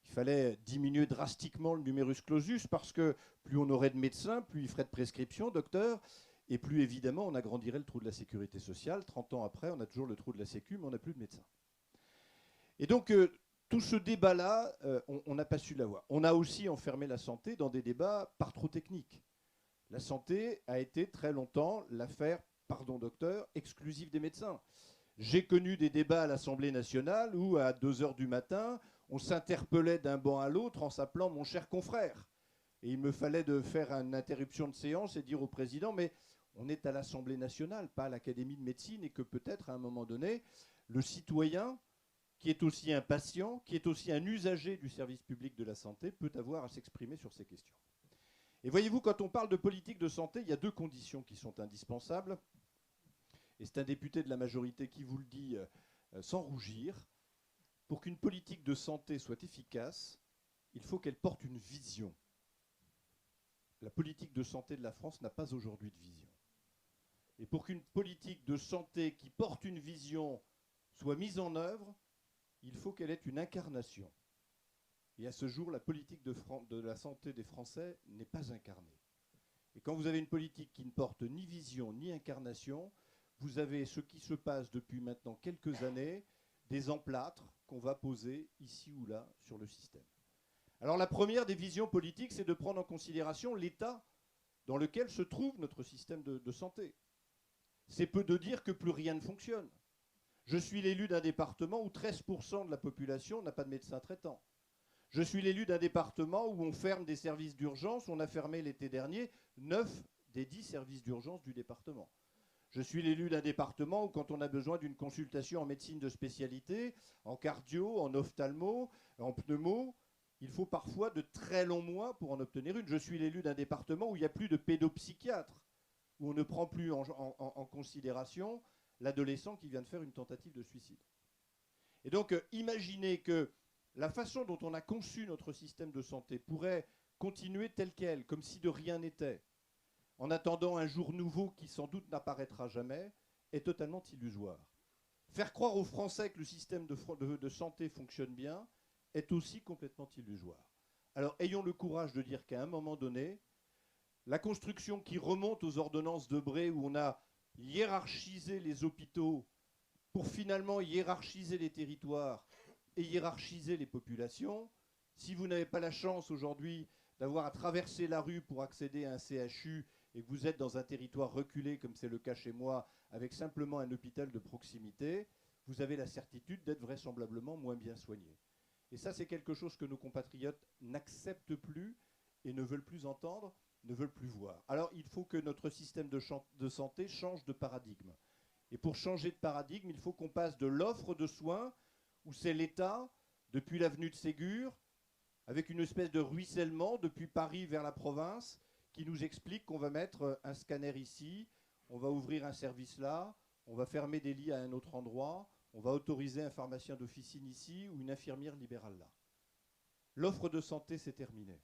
fallait diminuer drastiquement le numerus clausus parce que plus on aurait de médecins, plus ils feraient de prescriptions, docteurs, et plus évidemment on agrandirait le trou de la sécurité sociale. 30 ans après, on a toujours le trou de la sécu, mais on n'a plus de médecins. Et donc, tout ce débat-là, on n'a pas su l'avoir. On a aussi enfermé la santé dans des débats par trop techniques. La santé a été très longtemps l'affaire, pardon docteur, exclusive des médecins. J'ai connu des débats à l'Assemblée nationale où, à 2 heures du matin, on s'interpellait d'un banc à l'autre en s'appelant « mon cher confrère ». Et il me fallait de faire une interruption de séance et dire au président « mais on est à l'Assemblée nationale, pas à l'Académie de médecine, et que peut-être, à un moment donné, le citoyen, qui est aussi un patient, qui est aussi un usager du service public de la santé, peut avoir à s'exprimer sur ces questions. » Et voyez-vous, quand on parle de politique de santé, il y a 2 conditions qui sont indispensables. Et c'est un député de la majorité qui vous le dit sans rougir. Pour qu'une politique de santé soit efficace, il faut qu'elle porte une vision. La politique de santé de la France n'a pas aujourd'hui de vision. Et pour qu'une politique de santé qui porte une vision soit mise en œuvre, il faut qu'elle ait une incarnation. Et à ce jour, la politique de la santé des Français n'est pas incarnée. Et quand vous avez une politique qui ne porte ni vision ni incarnation, vous avez ce qui se passe depuis maintenant quelques années, des emplâtres qu'on va poser ici ou là sur le système. Alors la première des visions politiques, c'est de prendre en considération l'état dans lequel se trouve notre système de santé. C'est peu de dire que plus rien ne fonctionne. Je suis l'élu d'un département où 13% de la population n'a pas de médecin traitant. Je suis l'élu d'un département où on ferme des services d'urgence. On a fermé l'été dernier 9 des 10 services d'urgence du département. Je suis l'élu d'un département où quand on a besoin d'une consultation en médecine de spécialité, en cardio, en ophtalmo, en pneumo, il faut parfois de très longs mois pour en obtenir une. Je suis l'élu d'un département où il n'y a plus de pédopsychiatre, où on ne prend plus en considération l'adolescent qui vient de faire une tentative de suicide. Et donc, imaginez que la façon dont on a conçu notre système de santé pourrait continuer tel quel, comme si de rien n'était, en attendant un jour nouveau qui sans doute n'apparaîtra jamais, est totalement illusoire. Faire croire aux Français que le système de santé fonctionne bien est aussi complètement illusoire. Alors ayons le courage de dire qu'à un moment donné, la construction qui remonte aux ordonnances de Bray, où on a hiérarchisé les hôpitaux pour finalement hiérarchiser les territoires
et hiérarchiser les populations. Si vous n'avez pas la chance aujourd'hui d'avoir à traverser la rue pour accéder à un CHU et que vous êtes dans un territoire reculé, comme c'est le cas chez moi, avec simplement un hôpital de proximité, vous avez la certitude d'être vraisemblablement moins bien soigné. Et ça, c'est quelque chose que nos compatriotes n'acceptent plus et ne veulent plus entendre, ne veulent plus voir. Alors, il faut que notre système de santé change de paradigme. Et pour changer de paradigme, il faut qu'on passe de l'offre de soins, où c'est l'État, depuis l'avenue de Ségur, avec une espèce de ruissellement depuis Paris vers la province, qui nous explique qu'on va mettre un scanner ici, on va ouvrir un service là, on va fermer des lits à un autre endroit, on va autoriser un pharmacien d'officine ici ou une infirmière libérale là. L'offre de santé, c'est terminé.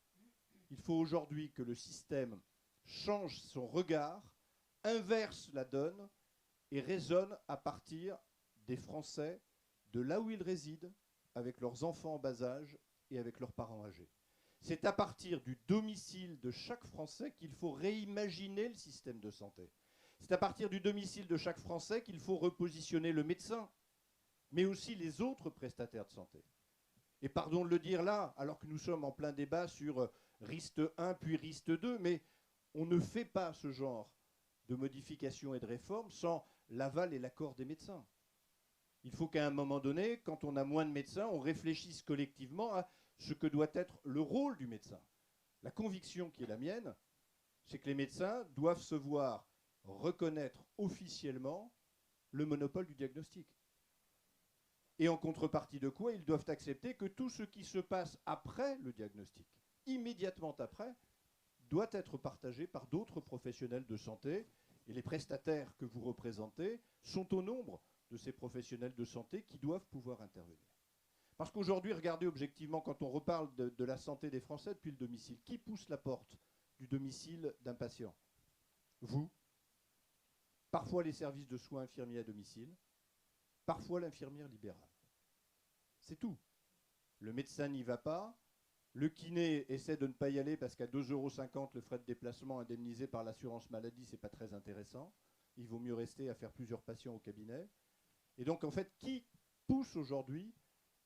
Il faut aujourd'hui que le système change son regard, inverse la donne et raisonne à partir des Français, de là où ils résident, avec leurs enfants en bas âge et avec leurs parents âgés. C'est à partir du domicile de chaque Français qu'il faut réimaginer le système de santé. C'est à partir du domicile de chaque Français qu'il faut repositionner le médecin, mais aussi les autres prestataires de santé. Et pardon de le dire là, alors que nous sommes en plein débat sur RIST 1 puis RIST 2, mais on ne fait pas ce genre de modifications et de réformes sans l'aval et l'accord des médecins. Il faut qu'à un moment donné, quand on a moins de médecins, on réfléchisse collectivement à ce que doit être le rôle du médecin. La conviction qui est la mienne, c'est que les médecins doivent se voir reconnaître officiellement le monopole du diagnostic. Et en contrepartie de quoi, ils doivent accepter que tout ce qui se passe après le diagnostic, immédiatement après, doit être partagé par d'autres professionnels de santé. Et les prestataires que vous représentez sont au nombre de ces professionnels de santé qui doivent pouvoir intervenir. Parce qu'aujourd'hui, regardez objectivement, quand on reparle de la santé des Français depuis le domicile, qui pousse la porte du domicile d'un patient? Vous. Parfois les services de soins infirmiers à domicile, parfois l'infirmière libérale. C'est tout. Le médecin n'y va pas, le kiné essaie de ne pas y aller parce qu'à 2,50 € le frais de déplacement indemnisé par l'assurance maladie, c'est pas très intéressant. Il vaut mieux rester à faire plusieurs patients au cabinet. Et donc en fait, qui pousse aujourd'hui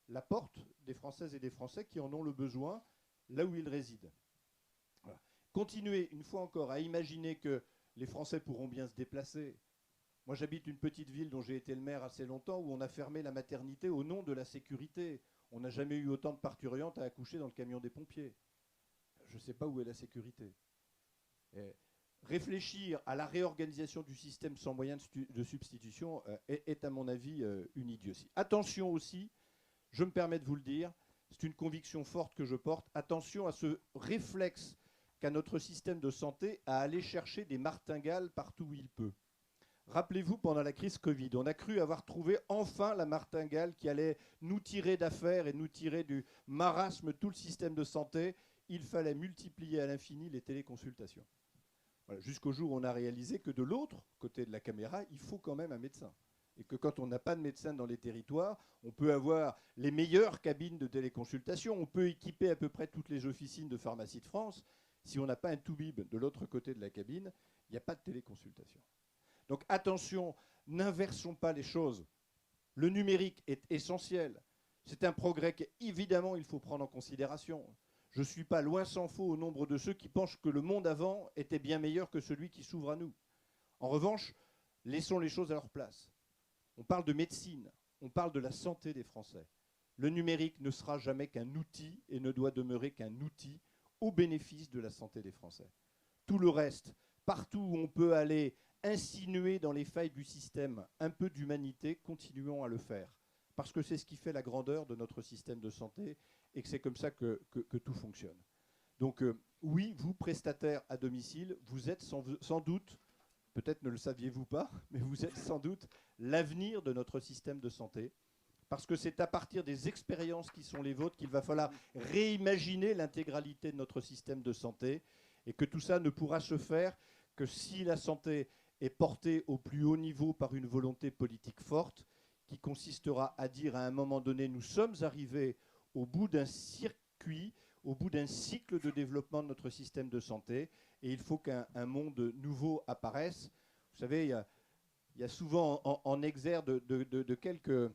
la porte des Françaises et des Français qui en ont le besoin là où ils résident? Voilà. Continuez une fois encore à imaginer que les Français pourront bien se déplacer. Moi, j'habite une petite ville dont j'ai été le maire assez longtemps, où on a fermé la maternité au nom de la sécurité. On n'a jamais eu autant de parturientes à accoucher dans le camion des pompiers. Je ne sais pas où est la sécurité. Et réfléchir à la réorganisation du système sans moyen de substitution est à mon avis, une idiotie. Attention aussi, je me permets de vous le dire, c'est une conviction forte que je porte, attention à ce réflexe qu'a notre système de santé à aller chercher des martingales partout où il peut. Rappelez-vous, pendant la crise Covid, on a cru avoir trouvé enfin la martingale qui allait nous tirer d'affaire et nous tirer du marasme tout le système de santé. Il fallait multiplier à l'infini les téléconsultations. Voilà, jusqu'au jour où on a réalisé que de l'autre côté de la caméra, il faut quand même un médecin. Et que quand on n'a pas de médecin dans les territoires, on peut avoir les meilleures cabines de téléconsultation, on peut équiper à peu près toutes les officines de pharmacie de France. Si on n'a pas un toubib de l'autre côté de la cabine, il n'y a pas de téléconsultation. Donc attention, n'inversons pas les choses. Le numérique est essentiel. C'est un progrès qu'évidemment il faut prendre en considération. Je ne suis pas loin s'en faut au nombre de ceux qui pensent que le monde avant était bien meilleur que celui qui s'ouvre à nous. En revanche, laissons les choses à leur place. On parle de médecine, on parle de la santé des Français. Le numérique ne sera jamais qu'un outil et ne doit demeurer qu'un outil au bénéfice de la santé des Français. Tout le reste, partout où on peut aller insinuer dans les failles du système un peu d'humanité, continuons à le faire. Parce que c'est ce qui fait la grandeur de notre système de santé et que c'est comme ça que tout fonctionne. Donc oui, vous, prestataires à domicile, vous êtes sans doute, peut-être ne le saviez-vous pas, mais vous êtes sans doute l'avenir de notre système de santé. Parce que c'est à partir des expériences qui sont les vôtres qu'il va falloir réimaginer l'intégralité de notre système de santé et que tout ça ne pourra se faire que si la santé est portée au plus haut niveau par une volonté politique forte qui consistera à dire à un moment donné nous sommes arrivés au bout d'un circuit, au bout d'un cycle de développement de notre système de santé et il faut qu'un monde nouveau apparaisse. Vous savez, il y a souvent en exergue de quelques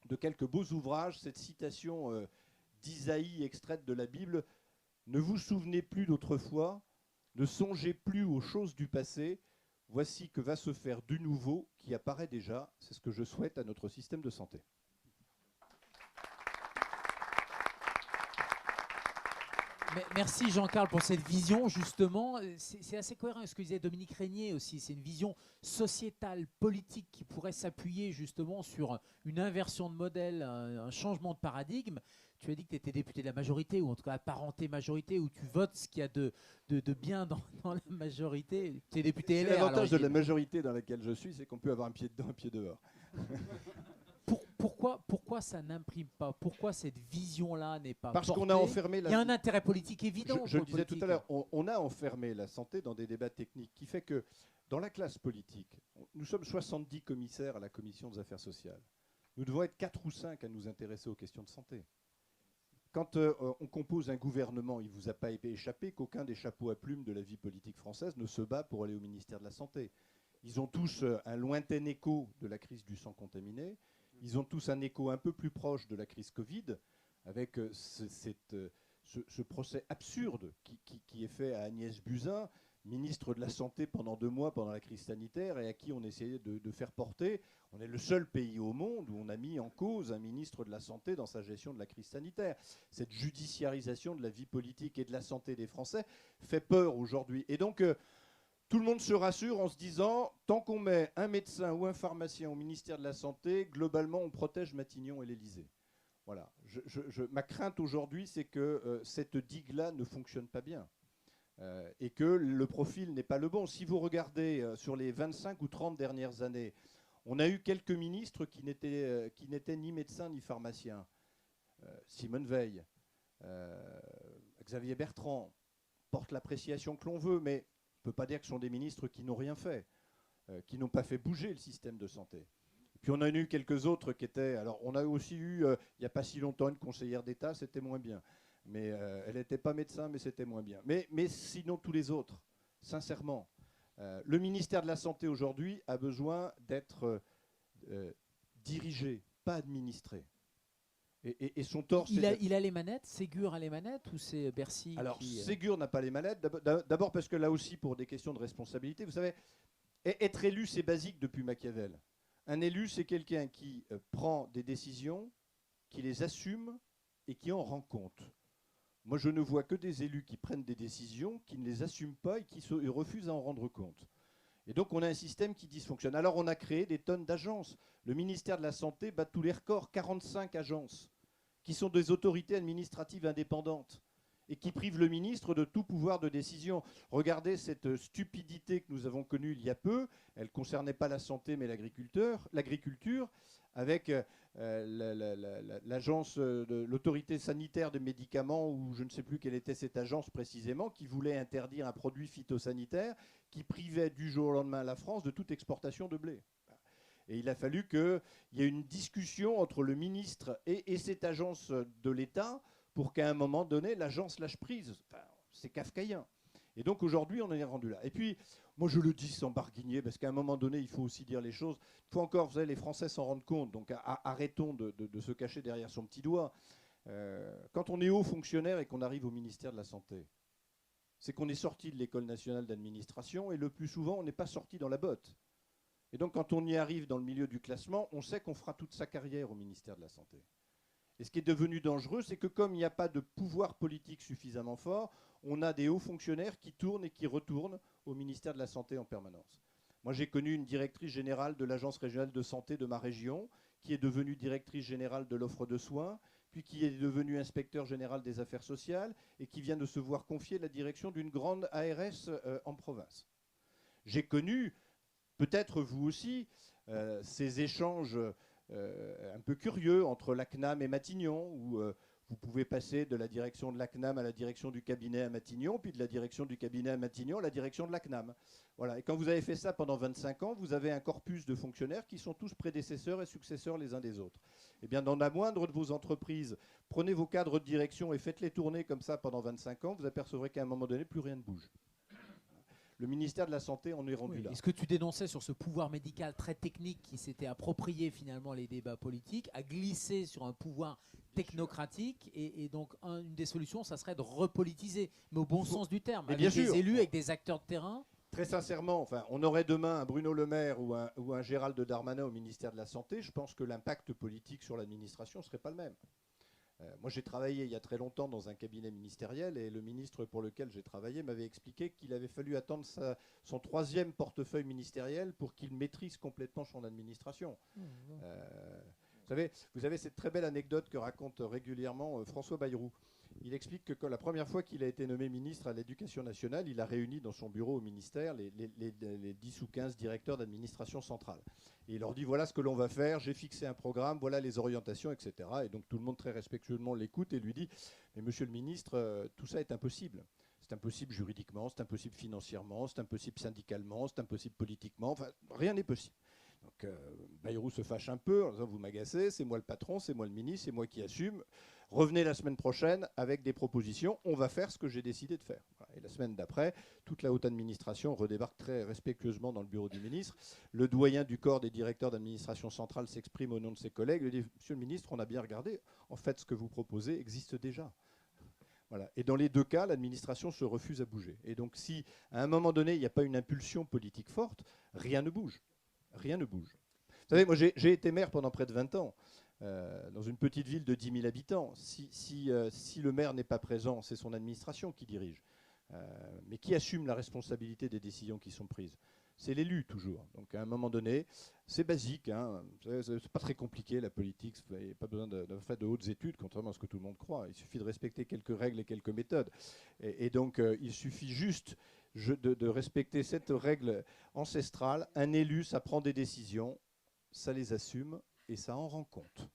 de quelques beaux ouvrages, cette citation d'Isaïe extraite de la Bible: « Ne vous souvenez plus d'autrefois, ne songez plus aux choses du passé, voici que va se faire du nouveau qui apparaît déjà. » C'est ce que je souhaite à notre système de santé.
Merci Jean-Carl pour cette vision, justement. C'est assez cohérent avec ce que disait Dominique Régnier aussi. C'est une vision sociétale, politique qui pourrait s'appuyer justement sur une inversion de modèle, un changement de paradigme. Tu as dit que tu étais député de la majorité, ou en tout cas apparenté majorité, où tu votes ce qu'il y a de bien dans la majorité. Tu es député LR.
L'avantage de la majorité dans laquelle je suis, c'est qu'on peut avoir un pied dedans, un pied dehors.
Pourquoi ça n'imprime pas? Pourquoi cette vision-là n'est pas
Parce
portée?
qu'on a enfermé
Il y a un intérêt politique évident.
Je le disais tout à l'heure, on a enfermé la santé dans des débats techniques qui fait que dans la classe politique, nous sommes 70 commissaires à la commission des affaires sociales. Nous devons être 4 ou 5 à nous intéresser aux questions de santé. Quand on compose un gouvernement, il ne vous a pas échappé qu'aucun des chapeaux à plumes de la vie politique française ne se bat pour aller au ministère de la Santé. Ils ont tous un lointain écho de la crise du sang contaminé. Ils ont tous un écho un peu plus proche de la crise Covid, avec ce procès absurde qui est fait à Agnès Buzyn, ministre de la Santé pendant 2 mois pendant la crise sanitaire, et à qui on essayait de faire porter. On est le seul pays au monde où on a mis en cause un ministre de la Santé dans sa gestion de la crise sanitaire. Cette judiciarisation de la vie politique et de la santé des Français fait peur aujourd'hui. Et donc, tout le monde se rassure en se disant, tant qu'on met un médecin ou un pharmacien au ministère de la Santé, globalement, on protège Matignon et l'Élysée. Voilà. Ma crainte aujourd'hui, c'est que cette digue-là ne fonctionne pas bien. Et que le profil n'est pas le bon. Si vous regardez sur les 25 ou 30 dernières années, on a eu quelques ministres qui n'étaient ni médecins ni pharmaciens. Simone Veil, Xavier Bertrand, porte l'appréciation que l'on veut, mais on ne peut pas dire que ce sont des ministres qui n'ont rien fait, qui n'ont pas fait bouger le système de santé. Et puis on a eu quelques autres qui étaient... Alors on a aussi eu, il n'y a pas si longtemps, une conseillère d'État, c'était moins bien. Mais elle n'était pas médecin, mais c'était moins bien. Mais sinon, tous les autres, sincèrement, le ministère de la Santé aujourd'hui a besoin d'être dirigé, pas administré. Et son tort,
il a les manettes, Ségur a les manettes, ou c'est Bercy?
Alors, Ségur n'a pas les manettes. D'abord parce que là aussi, pour des questions de responsabilité, vous savez, être élu, c'est basique depuis Machiavel. Un élu, c'est quelqu'un qui prend des décisions, qui les assume et qui en rend compte. Moi, je ne vois que des élus qui prennent des décisions, qui ne les assument pas et qui refusent à en rendre compte. Et donc, on a un système qui dysfonctionne. Alors, on a créé des tonnes d'agences. Le ministère de la Santé bat tous les records, 45 agences, qui sont des autorités administratives indépendantes et qui privent le ministre de tout pouvoir de décision. Regardez cette stupidité que nous avons connue il y a peu. Elle ne concernait pas la santé, mais l'agriculture, avec l'agence de l'autorité sanitaire des médicaments, ou je ne sais plus quelle était cette agence précisément, qui voulait interdire un produit phytosanitaire qui privait du jour au lendemain la France de toute exportation de blé. Et il a fallu qu'il y ait une discussion entre le ministre et cette agence de l'État pour qu'à un moment donné, l'agence lâche prise. Enfin, c'est kafkaïen. Et donc aujourd'hui, on en est rendu là. Et puis, moi je le dis sans barguigner, parce qu'à un moment donné, il faut aussi dire les choses. Une fois encore, vous savez, les Français s'en rendent compte, donc arrêtons de se cacher derrière son petit doigt. Quand on est haut fonctionnaire et qu'on arrive au ministère de la Santé, c'est qu'on est sorti de l'École nationale d'administration, et le plus souvent, on n'est pas sorti dans la botte. Et donc, quand on y arrive dans le milieu du classement, on sait qu'on fera toute sa carrière au ministère de la Santé. Et ce qui est devenu dangereux, c'est que comme il n'y a pas de pouvoir politique suffisamment fort, on a des hauts fonctionnaires qui tournent et qui retournent au ministère de la Santé en permanence. Moi, j'ai connu une directrice générale de l'Agence régionale de santé de ma région, qui est devenue directrice générale de l'offre de soins, puis qui est devenue inspecteur général des affaires sociales, et qui vient de se voir confier la direction d'une grande ARS en province. J'ai connu, peut-être vous aussi, ces échanges un peu curieux entre la CNAM et Matignon, où vous pouvez passer de la direction de la CNAM à la direction du cabinet à Matignon, puis de la direction du cabinet à Matignon à la direction de la CNAM. Voilà. Et quand vous avez fait ça pendant 25 ans, vous avez un corpus de fonctionnaires qui sont tous prédécesseurs et successeurs les uns des autres. Eh bien, dans la moindre de vos entreprises, prenez vos cadres de direction et faites-les tourner comme ça pendant 25 ans, vous apercevrez qu'à un moment donné, plus rien ne bouge. le ministère de la Santé en est rendu
Oui.
là.
Et ce que tu dénonçais sur ce pouvoir médical très technique qui s'était approprié finalement les débats politiques, a glissé sur un pouvoir technocratique, et donc une des solutions, ça serait de repolitiser, mais au bon sens du terme,
Mais
avec
bien
des
sûr.
élus, avec des acteurs de terrain.
Très sincèrement, enfin, on aurait demain un Bruno Le Maire ou un Gérald Darmanin au ministère de la Santé, je pense que l'impact politique sur l'administration ne serait pas le même. Moi, j'ai travaillé il y a très longtemps dans un cabinet ministériel, et le ministre pour lequel j'ai travaillé m'avait expliqué qu'il avait fallu attendre son 3e portefeuille ministériel pour qu'il maîtrise complètement son administration. Vous avez cette très belle anecdote que raconte régulièrement François Bayrou. Il explique que la première fois qu'il a été nommé ministre à l'Éducation nationale, il a réuni dans son bureau au ministère les 10 ou 15 directeurs d'administration centrale. Et il leur dit, voilà ce que l'on va faire, j'ai fixé un programme, voilà les orientations, etc. Et donc tout le monde très respectueusement l'écoute et lui dit, mais monsieur le ministre, tout ça est impossible. C'est impossible juridiquement, c'est impossible financièrement, c'est impossible syndicalement, c'est impossible politiquement, enfin rien n'est possible. Donc Bayrou se fâche un peu en disant, vous m'agacez, c'est moi le patron, c'est moi le ministre, c'est moi qui assume. Revenez la semaine prochaine avec des propositions, on va faire ce que j'ai décidé de faire. Et la semaine d'après, toute la haute administration redébarque très respectueusement dans le bureau du ministre. Le doyen du corps des directeurs d'administration centrale s'exprime au nom de ses collègues. Il dit, monsieur le ministre, on a bien regardé, en fait ce que vous proposez existe déjà. Voilà. Et dans les deux cas, l'administration se refuse à bouger. Et donc si à un moment donné, il n'y a pas une impulsion politique forte, rien ne bouge. Rien ne bouge. Vous savez, moi j'ai été maire pendant près de 20 ans. Dans une petite ville de 10 000 habitants. Si le maire n'est pas présent, c'est son administration qui dirige. Mais qui assume la responsabilité des décisions qui sont prises? C'est l'élu, toujours. Donc à un moment donné, c'est basique. Hein. C'est pas très compliqué, la politique. Il n'y a pas besoin de faire de hautes études, contrairement à ce que tout le monde croit. Il suffit de respecter quelques règles et quelques méthodes. Et donc, il suffit juste de respecter cette règle ancestrale. Un élu, ça prend des décisions, ça les assume, et ça en rend compte.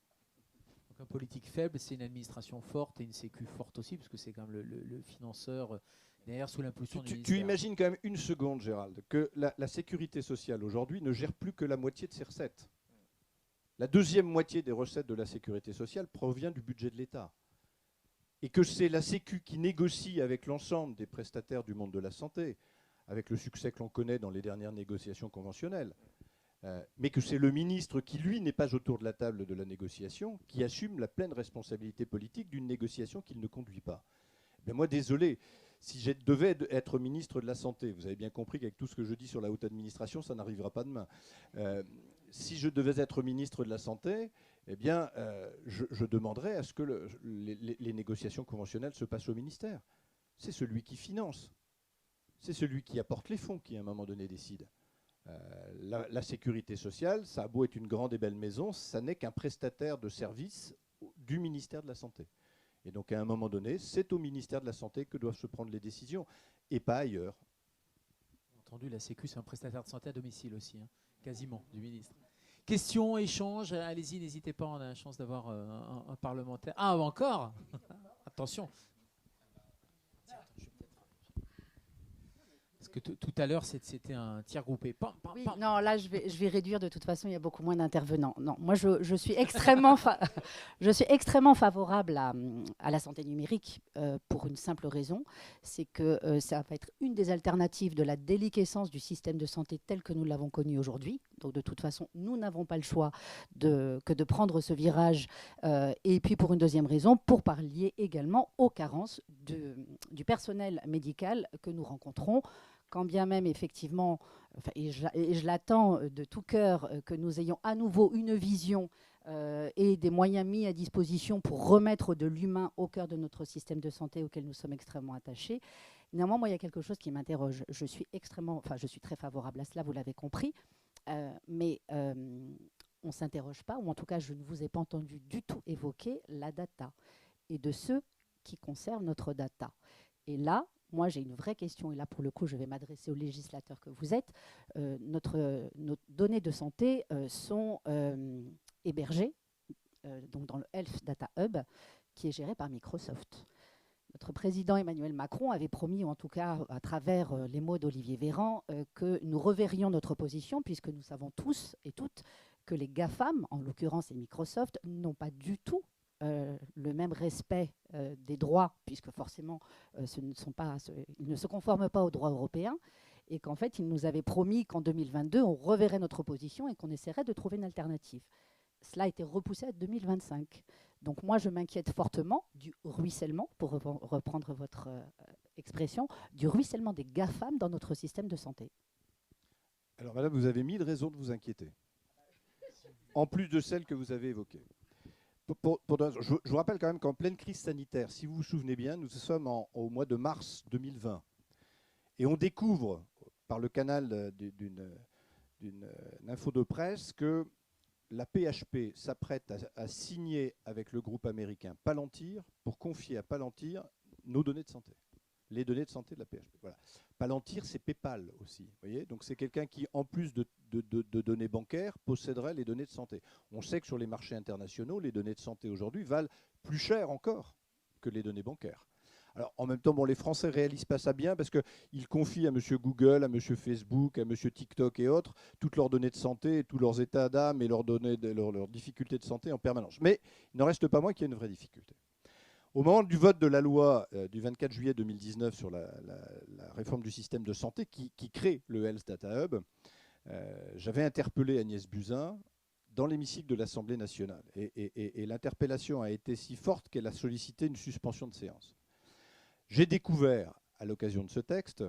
Donc un politique faible, c'est une administration forte et une sécu forte aussi, parce que c'est quand même le financeur derrière, sous l'impulsion du ministère.
Tu imagines quand même une seconde, Gérald, que la sécurité sociale aujourd'hui ne gère plus que la moitié de ses recettes. La deuxième moitié des recettes de la sécurité sociale provient du budget de l'État. Et que c'est la Sécu qui négocie avec l'ensemble des prestataires du monde de la santé, avec le succès que l'on connaît dans les dernières négociations conventionnelles. Mais que c'est le ministre qui, lui, n'est pas autour de la table de la négociation, qui assume la pleine responsabilité politique d'une négociation qu'il ne conduit pas. Ben moi, désolé, si je devais être ministre de la Santé, vous avez bien compris qu'avec tout ce que je dis sur la haute administration, ça n'arrivera pas demain. Si je devais être ministre de la Santé, eh bien, je demanderais à ce que les négociations conventionnelles se passent au ministère. C'est celui qui finance. C'est celui qui apporte les fonds qui, à un moment donné, décide. La sécurité sociale, ça a beau être une grande et belle maison, ça n'est qu'un prestataire de service du ministère de la Santé. Et donc, à un moment donné, c'est au ministère de la Santé que doivent se prendre les décisions, et pas ailleurs.
Entendu, la Sécu, c'est un prestataire de santé à domicile aussi, hein, quasiment, du ministre. Questions, échanges, allez-y, n'hésitez pas, on a la chance d'avoir un parlementaire. Ah, encore Attention. Parce que tout à l'heure, c'était un tir groupé. Pam, pam,
Oui,
pam.
non, là, je vais réduire. De toute façon, il y a beaucoup moins d'intervenants. Non, moi, je suis extrêmement, je suis extrêmement favorable à la santé numérique pour une simple raison, c'est que ça va être une des alternatives de la déliquescence du système de santé tel que nous l'avons connu aujourd'hui. Donc, de toute façon, nous n'avons pas le choix que de prendre ce virage. Et puis, pour une deuxième raison, pour pallier également aux carences du personnel médical que nous rencontrons. Quand bien même, effectivement, et je l'attends de tout cœur, que nous ayons à nouveau une vision et des moyens mis à disposition pour remettre de l'humain au cœur de notre système de santé auquel nous sommes extrêmement attachés. Néanmoins, moi, il y a quelque chose qui m'interroge. Je suis très favorable à cela, vous l'avez compris, mais on ne s'interroge pas, ou en tout cas, je ne vous ai pas entendu du tout évoquer la data et de ceux qui conservent notre data. Et là, moi, j'ai une vraie question, et là, pour le coup, je vais m'adresser aux législateurs que vous êtes. Nos données de santé sont hébergées donc dans le Health Data Hub, qui est géré par Microsoft. Notre président Emmanuel Macron avait promis, ou en tout cas à travers les mots d'Olivier Véran, que nous reverrions notre position, puisque nous savons tous et toutes que les GAFAM, en l'occurrence et Microsoft, n'ont pas du tout le même respect des droits, puisque forcément ils ne se conforment pas aux droits européens, et qu'en fait, il nous avait promis qu'en 2022, on reverrait notre position et qu'on essaierait de trouver une alternative. Cela a été repoussé à 2025. Donc moi, je m'inquiète fortement du ruissellement, pour reprendre votre expression, du ruissellement des GAFAM dans notre système de santé.
Alors madame, vous avez 1000 raisons de vous inquiéter, en plus de celles que vous avez évoquées. Je vous rappelle quand même qu'en pleine crise sanitaire, si vous vous souvenez bien, nous sommes au mois de mars 2020. Et on découvre, par le canal d'une info de presse, que la PHP s'apprête à signer avec le groupe américain Palantir pour confier à Palantir nos données de santé. Les données de santé de la PHP. Voilà. Palantir, c'est PayPal aussi. Vous voyez, donc c'est quelqu'un qui, en plus de données bancaires, posséderait les données de santé. On sait que sur les marchés internationaux, les données de santé aujourd'hui valent plus cher encore que les données bancaires. Alors, en même temps, bon, les Français ne réalisent pas ça bien parce qu'ils confient à M. Google, à M. Facebook, à M. TikTok et autres toutes leurs données de santé, tous leurs états d'âme et leurs difficultés de santé en permanence. Mais il n'en reste pas moins qu'il y a une vraie difficulté. Au moment du vote de la loi du 24 juillet 2019 sur la réforme du système de santé qui crée le Health Data Hub, j'avais interpellé Agnès Buzyn dans l'hémicycle de l'Assemblée nationale. Et l'interpellation a été si forte qu'elle a sollicité une suspension de séance. J'ai découvert, à l'occasion de ce texte,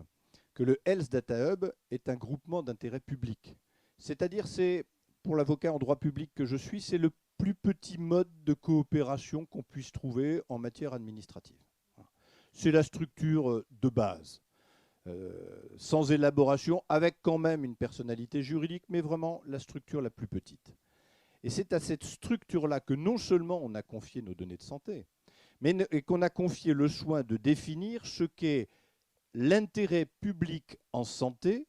que le Health Data Hub est un groupement d'intérêt public. C'est-à-dire, c'est, pour l'avocat en droit public que je suis, c'est le plus petit mode de coopération qu'on puisse trouver en matière administrative. C'est la structure de base, sans élaboration, avec quand même une personnalité juridique, mais vraiment la structure la plus petite. Et c'est à cette structure-là que non seulement on a confié nos données de santé, mais qu'on a confié le soin de définir ce qu'est l'intérêt public en santé,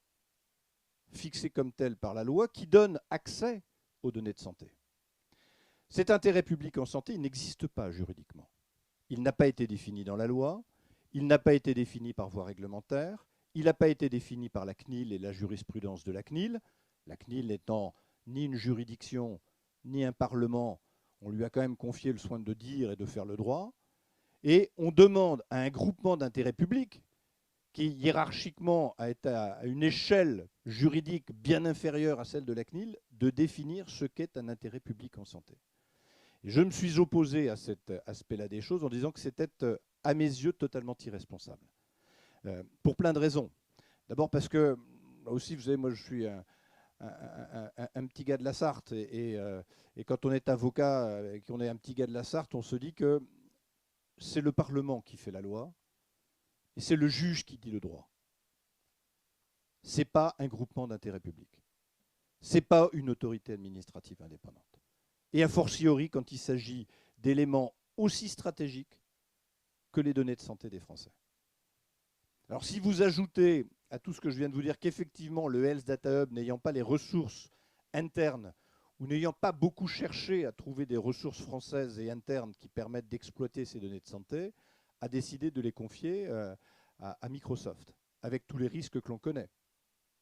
fixé comme tel par la loi, qui donne accès aux données de santé. Cet intérêt public en santé, il n'existe pas juridiquement. Il n'a pas été défini dans la loi, il n'a pas été défini par voie réglementaire, il n'a pas été défini par la CNIL et la jurisprudence de la CNIL n'étant ni une juridiction, ni un parlement, on lui a quand même confié le soin de dire et de faire le droit, et on demande à un groupement d'intérêt public, qui hiérarchiquement est à une échelle juridique bien inférieure à celle de la CNIL, de définir ce qu'est un intérêt public en santé. Je me suis opposé à cet aspect-là des choses en disant que c'était, à mes yeux, totalement irresponsable. Pour plein de raisons. D'abord parce que, aussi, vous savez, moi je suis un petit gars de la Sarthe, et quand on est avocat et qu'on est un petit gars de la Sarthe, on se dit que c'est le Parlement qui fait la loi, et c'est le juge qui dit le droit. Ce n'est pas un groupement d'intérêt public. Ce n'est pas une autorité administrative indépendante. Et a fortiori quand il s'agit d'éléments aussi stratégiques que les données de santé des Français. Alors si vous ajoutez à tout ce que je viens de vous dire qu'effectivement le Health Data Hub, n'ayant pas les ressources internes ou n'ayant pas beaucoup cherché à trouver des ressources françaises et internes qui permettent d'exploiter ces données de santé, a décidé de les confier à Microsoft, avec tous les risques que l'on connaît,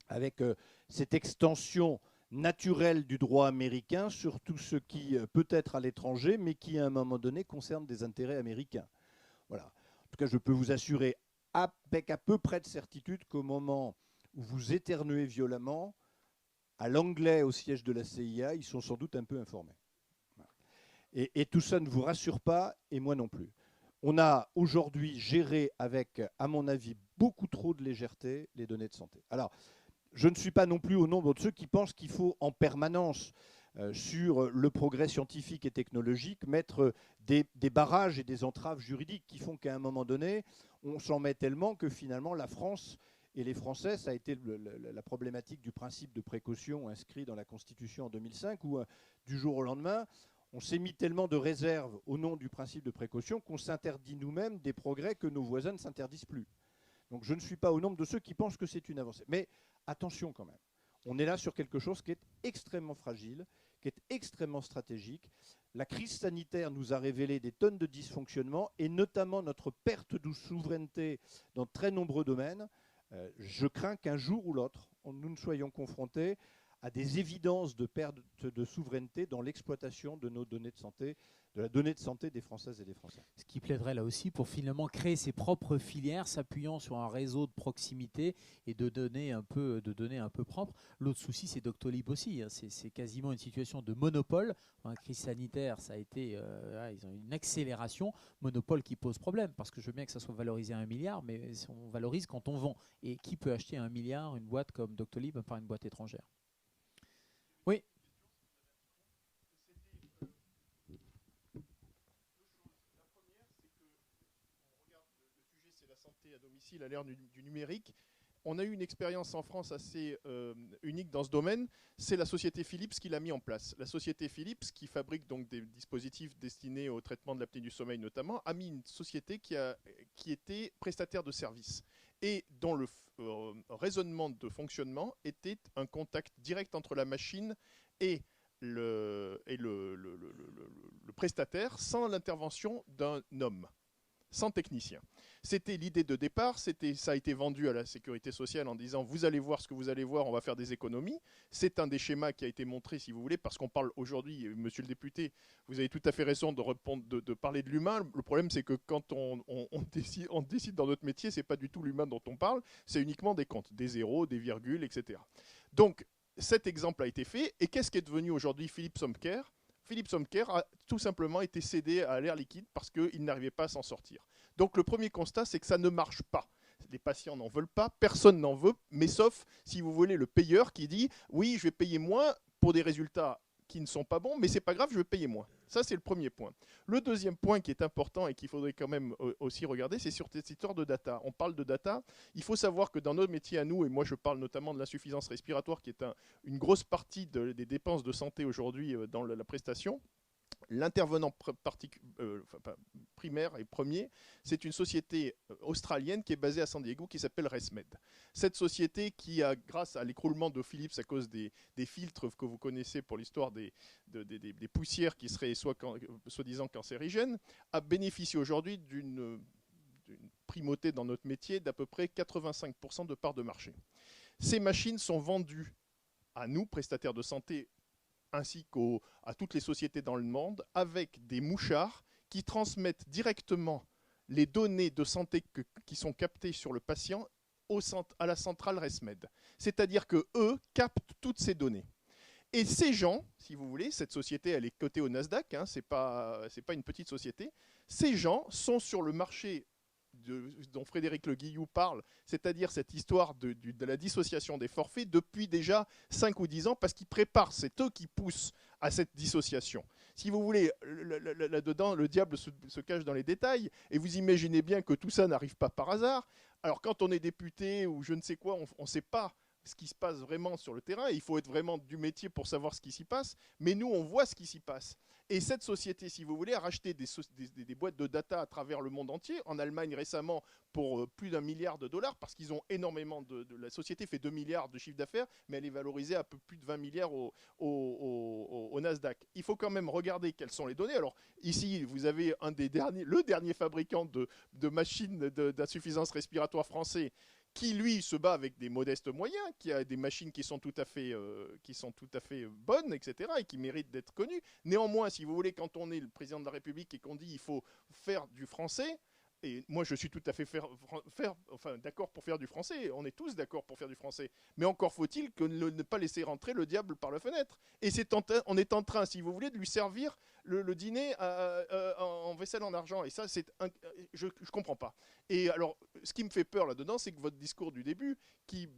avec cette extension naturelle du droit américain sur tout ce qui peut être à l'étranger, mais qui à un moment donné concerne des intérêts américains. Voilà. En tout cas, je peux vous assurer avec à peu près de certitude qu'au moment où vous éternuez violemment, à l'anglais au siège de la CIA, ils sont sans doute un peu informés. Et tout ça ne vous rassure pas, et moi non plus. On a aujourd'hui géré avec, à mon avis, beaucoup trop de légèreté les données de santé. Alors, je ne suis pas non plus au nombre de ceux qui pensent qu'il faut en permanence, sur le progrès scientifique et technologique, mettre des barrages et des entraves juridiques qui font qu'à un moment donné, on s'en met tellement que finalement la France et les Français, ça a été la problématique du principe de précaution inscrit dans la Constitution en 2005, où du jour au lendemain, on s'est mis tellement de réserves au nom du principe de précaution qu'on s'interdit nous-mêmes des progrès que nos voisins ne s'interdisent plus. Donc je ne suis pas au nombre de ceux qui pensent que c'est une avancée. Mais attention quand même, on est là sur quelque chose qui est extrêmement fragile, qui est extrêmement stratégique. La crise sanitaire nous a révélé des tonnes de dysfonctionnements, et notamment notre perte de souveraineté dans de très nombreux domaines. Je crains qu'un jour ou l'autre, nous ne soyons confrontés à des évidences de perte de souveraineté dans l'exploitation de nos données de santé. de la donnée de santé des Françaises et des Français.
Ce qui plaiderait là aussi pour finalement créer ses propres filières, s'appuyant sur un réseau de proximité et de données un peu propres. L'autre souci, c'est Doctolib aussi. Hein. C'est quasiment une situation de monopole. En crise sanitaire, ça a été, ils ont une accélération. Monopole qui pose problème, parce que je veux bien que ça soit valorisé à 1 milliard, mais on valorise quand on vend. Et qui peut acheter à 1 milliard une boîte comme Doctolib par une boîte étrangère? Oui.
À domicile à l'ère du numérique. On a eu une expérience en France assez unique dans ce domaine. C'est la société Philips qui l'a mis en place. La société Philips, qui fabrique donc des dispositifs destinés au traitement de l'apnée du sommeil notamment, a mis une société qui était prestataire de services et dont le raisonnement de fonctionnement était un contact direct entre la machine et le prestataire sans l'intervention d'un homme, sans technicien. C'était l'idée de départ, ça a été vendu à la sécurité sociale en disant vous allez voir ce que vous allez voir, on va faire des économies. C'est un des schémas qui a été montré, si vous voulez, parce qu'on parle aujourd'hui, monsieur le député, vous avez tout à fait raison de parler de l'humain. Le problème, c'est que quand on décide dans notre métier, c'est pas du tout l'humain dont on parle, c'est uniquement des comptes, des zéros, des virgules, etc. Donc, cet exemple a été fait, et qu'est-ce qui est devenu aujourd'hui Philips Home Care ? Philips Home Care a tout simplement été cédé à l'Air Liquide parce qu'il n'arrivait pas à s'en sortir. Donc le premier constat, c'est que ça ne marche pas. Les patients n'en veulent pas, personne n'en veut, mais sauf, si vous voulez, le payeur qui dit « oui, je vais payer moins pour des résultats qui ne sont pas bons, mais c'est pas grave, je vais payer moins ». Ça, c'est le premier point. Le deuxième point qui est important et qu'il faudrait quand même aussi regarder, c'est sur cette histoire de data. On parle de data. Il faut savoir que dans nos métiers à nous, et moi je parle notamment de l'insuffisance respiratoire, qui est une grosse partie des dépenses de santé aujourd'hui dans la prestation, l'intervenant primaire et premier, c'est une société australienne qui est basée à San Diego qui s'appelle ResMed. Cette société qui a, grâce à l'écroulement de Philips à cause des filtres que vous connaissez pour l'histoire des poussières qui seraient soi-disant cancérigènes, a bénéficié aujourd'hui d'une primauté dans notre métier d'à peu près 85% de part de marché. Ces machines sont vendues à nous, prestataires de santé, ainsi qu'à toutes les sociétés dans le monde, avec des mouchards qui transmettent directement les données de santé qui sont captées sur le patient à la centrale ResMed. C'est-à-dire qu'eux captent toutes ces données. Et ces gens, si vous voulez, cette société, elle est cotée au Nasdaq, hein, c'est pas une petite société, ces gens sont sur le marché dont Frédéric Le Guillou parle, c'est-à-dire cette histoire de la dissociation des forfaits depuis déjà 5 ou 10 ans, parce qu'ils préparent, c'est eux qui poussent à cette dissociation. Si vous voulez, là-dedans, le diable se cache dans les détails, et vous imaginez bien que tout ça n'arrive pas par hasard. Alors quand on est député ou je ne sais quoi, on ne sait pas ce qui se passe vraiment sur le terrain, il faut être vraiment du métier pour savoir ce qui s'y passe, mais nous, on voit ce qui s'y passe. Et cette société, si vous voulez, a racheté des boîtes de data à travers le monde entier. En Allemagne récemment pour plus d'1 milliard de dollars, parce qu'ils ont énormément la société fait 2 milliards de chiffre d'affaires, mais elle est valorisée à peu plus de 20 milliards au Nasdaq. Il faut quand même regarder quelles sont les données. Alors ici, vous avez le dernier fabricant de machines d'insuffisance respiratoire français, qui lui se bat avec des modestes moyens, qui a des machines qui sont tout à fait bonnes, etc., et qui méritent d'être connues. Néanmoins, si vous voulez, quand on est le président de la République et qu'on dit il faut faire du français, et moi je suis tout à fait d'accord pour faire du français, on est tous d'accord pour faire du français, mais encore faut-il que ne pas laisser rentrer le diable par la fenêtre. Et on est en train, si vous voulez, de lui servir le dîner en vaisselle en argent. Et ça, je ne comprends pas. Et alors, ce qui me fait peur là-dedans, c'est que votre discours du début, qui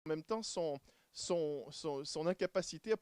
en même temps son incapacité à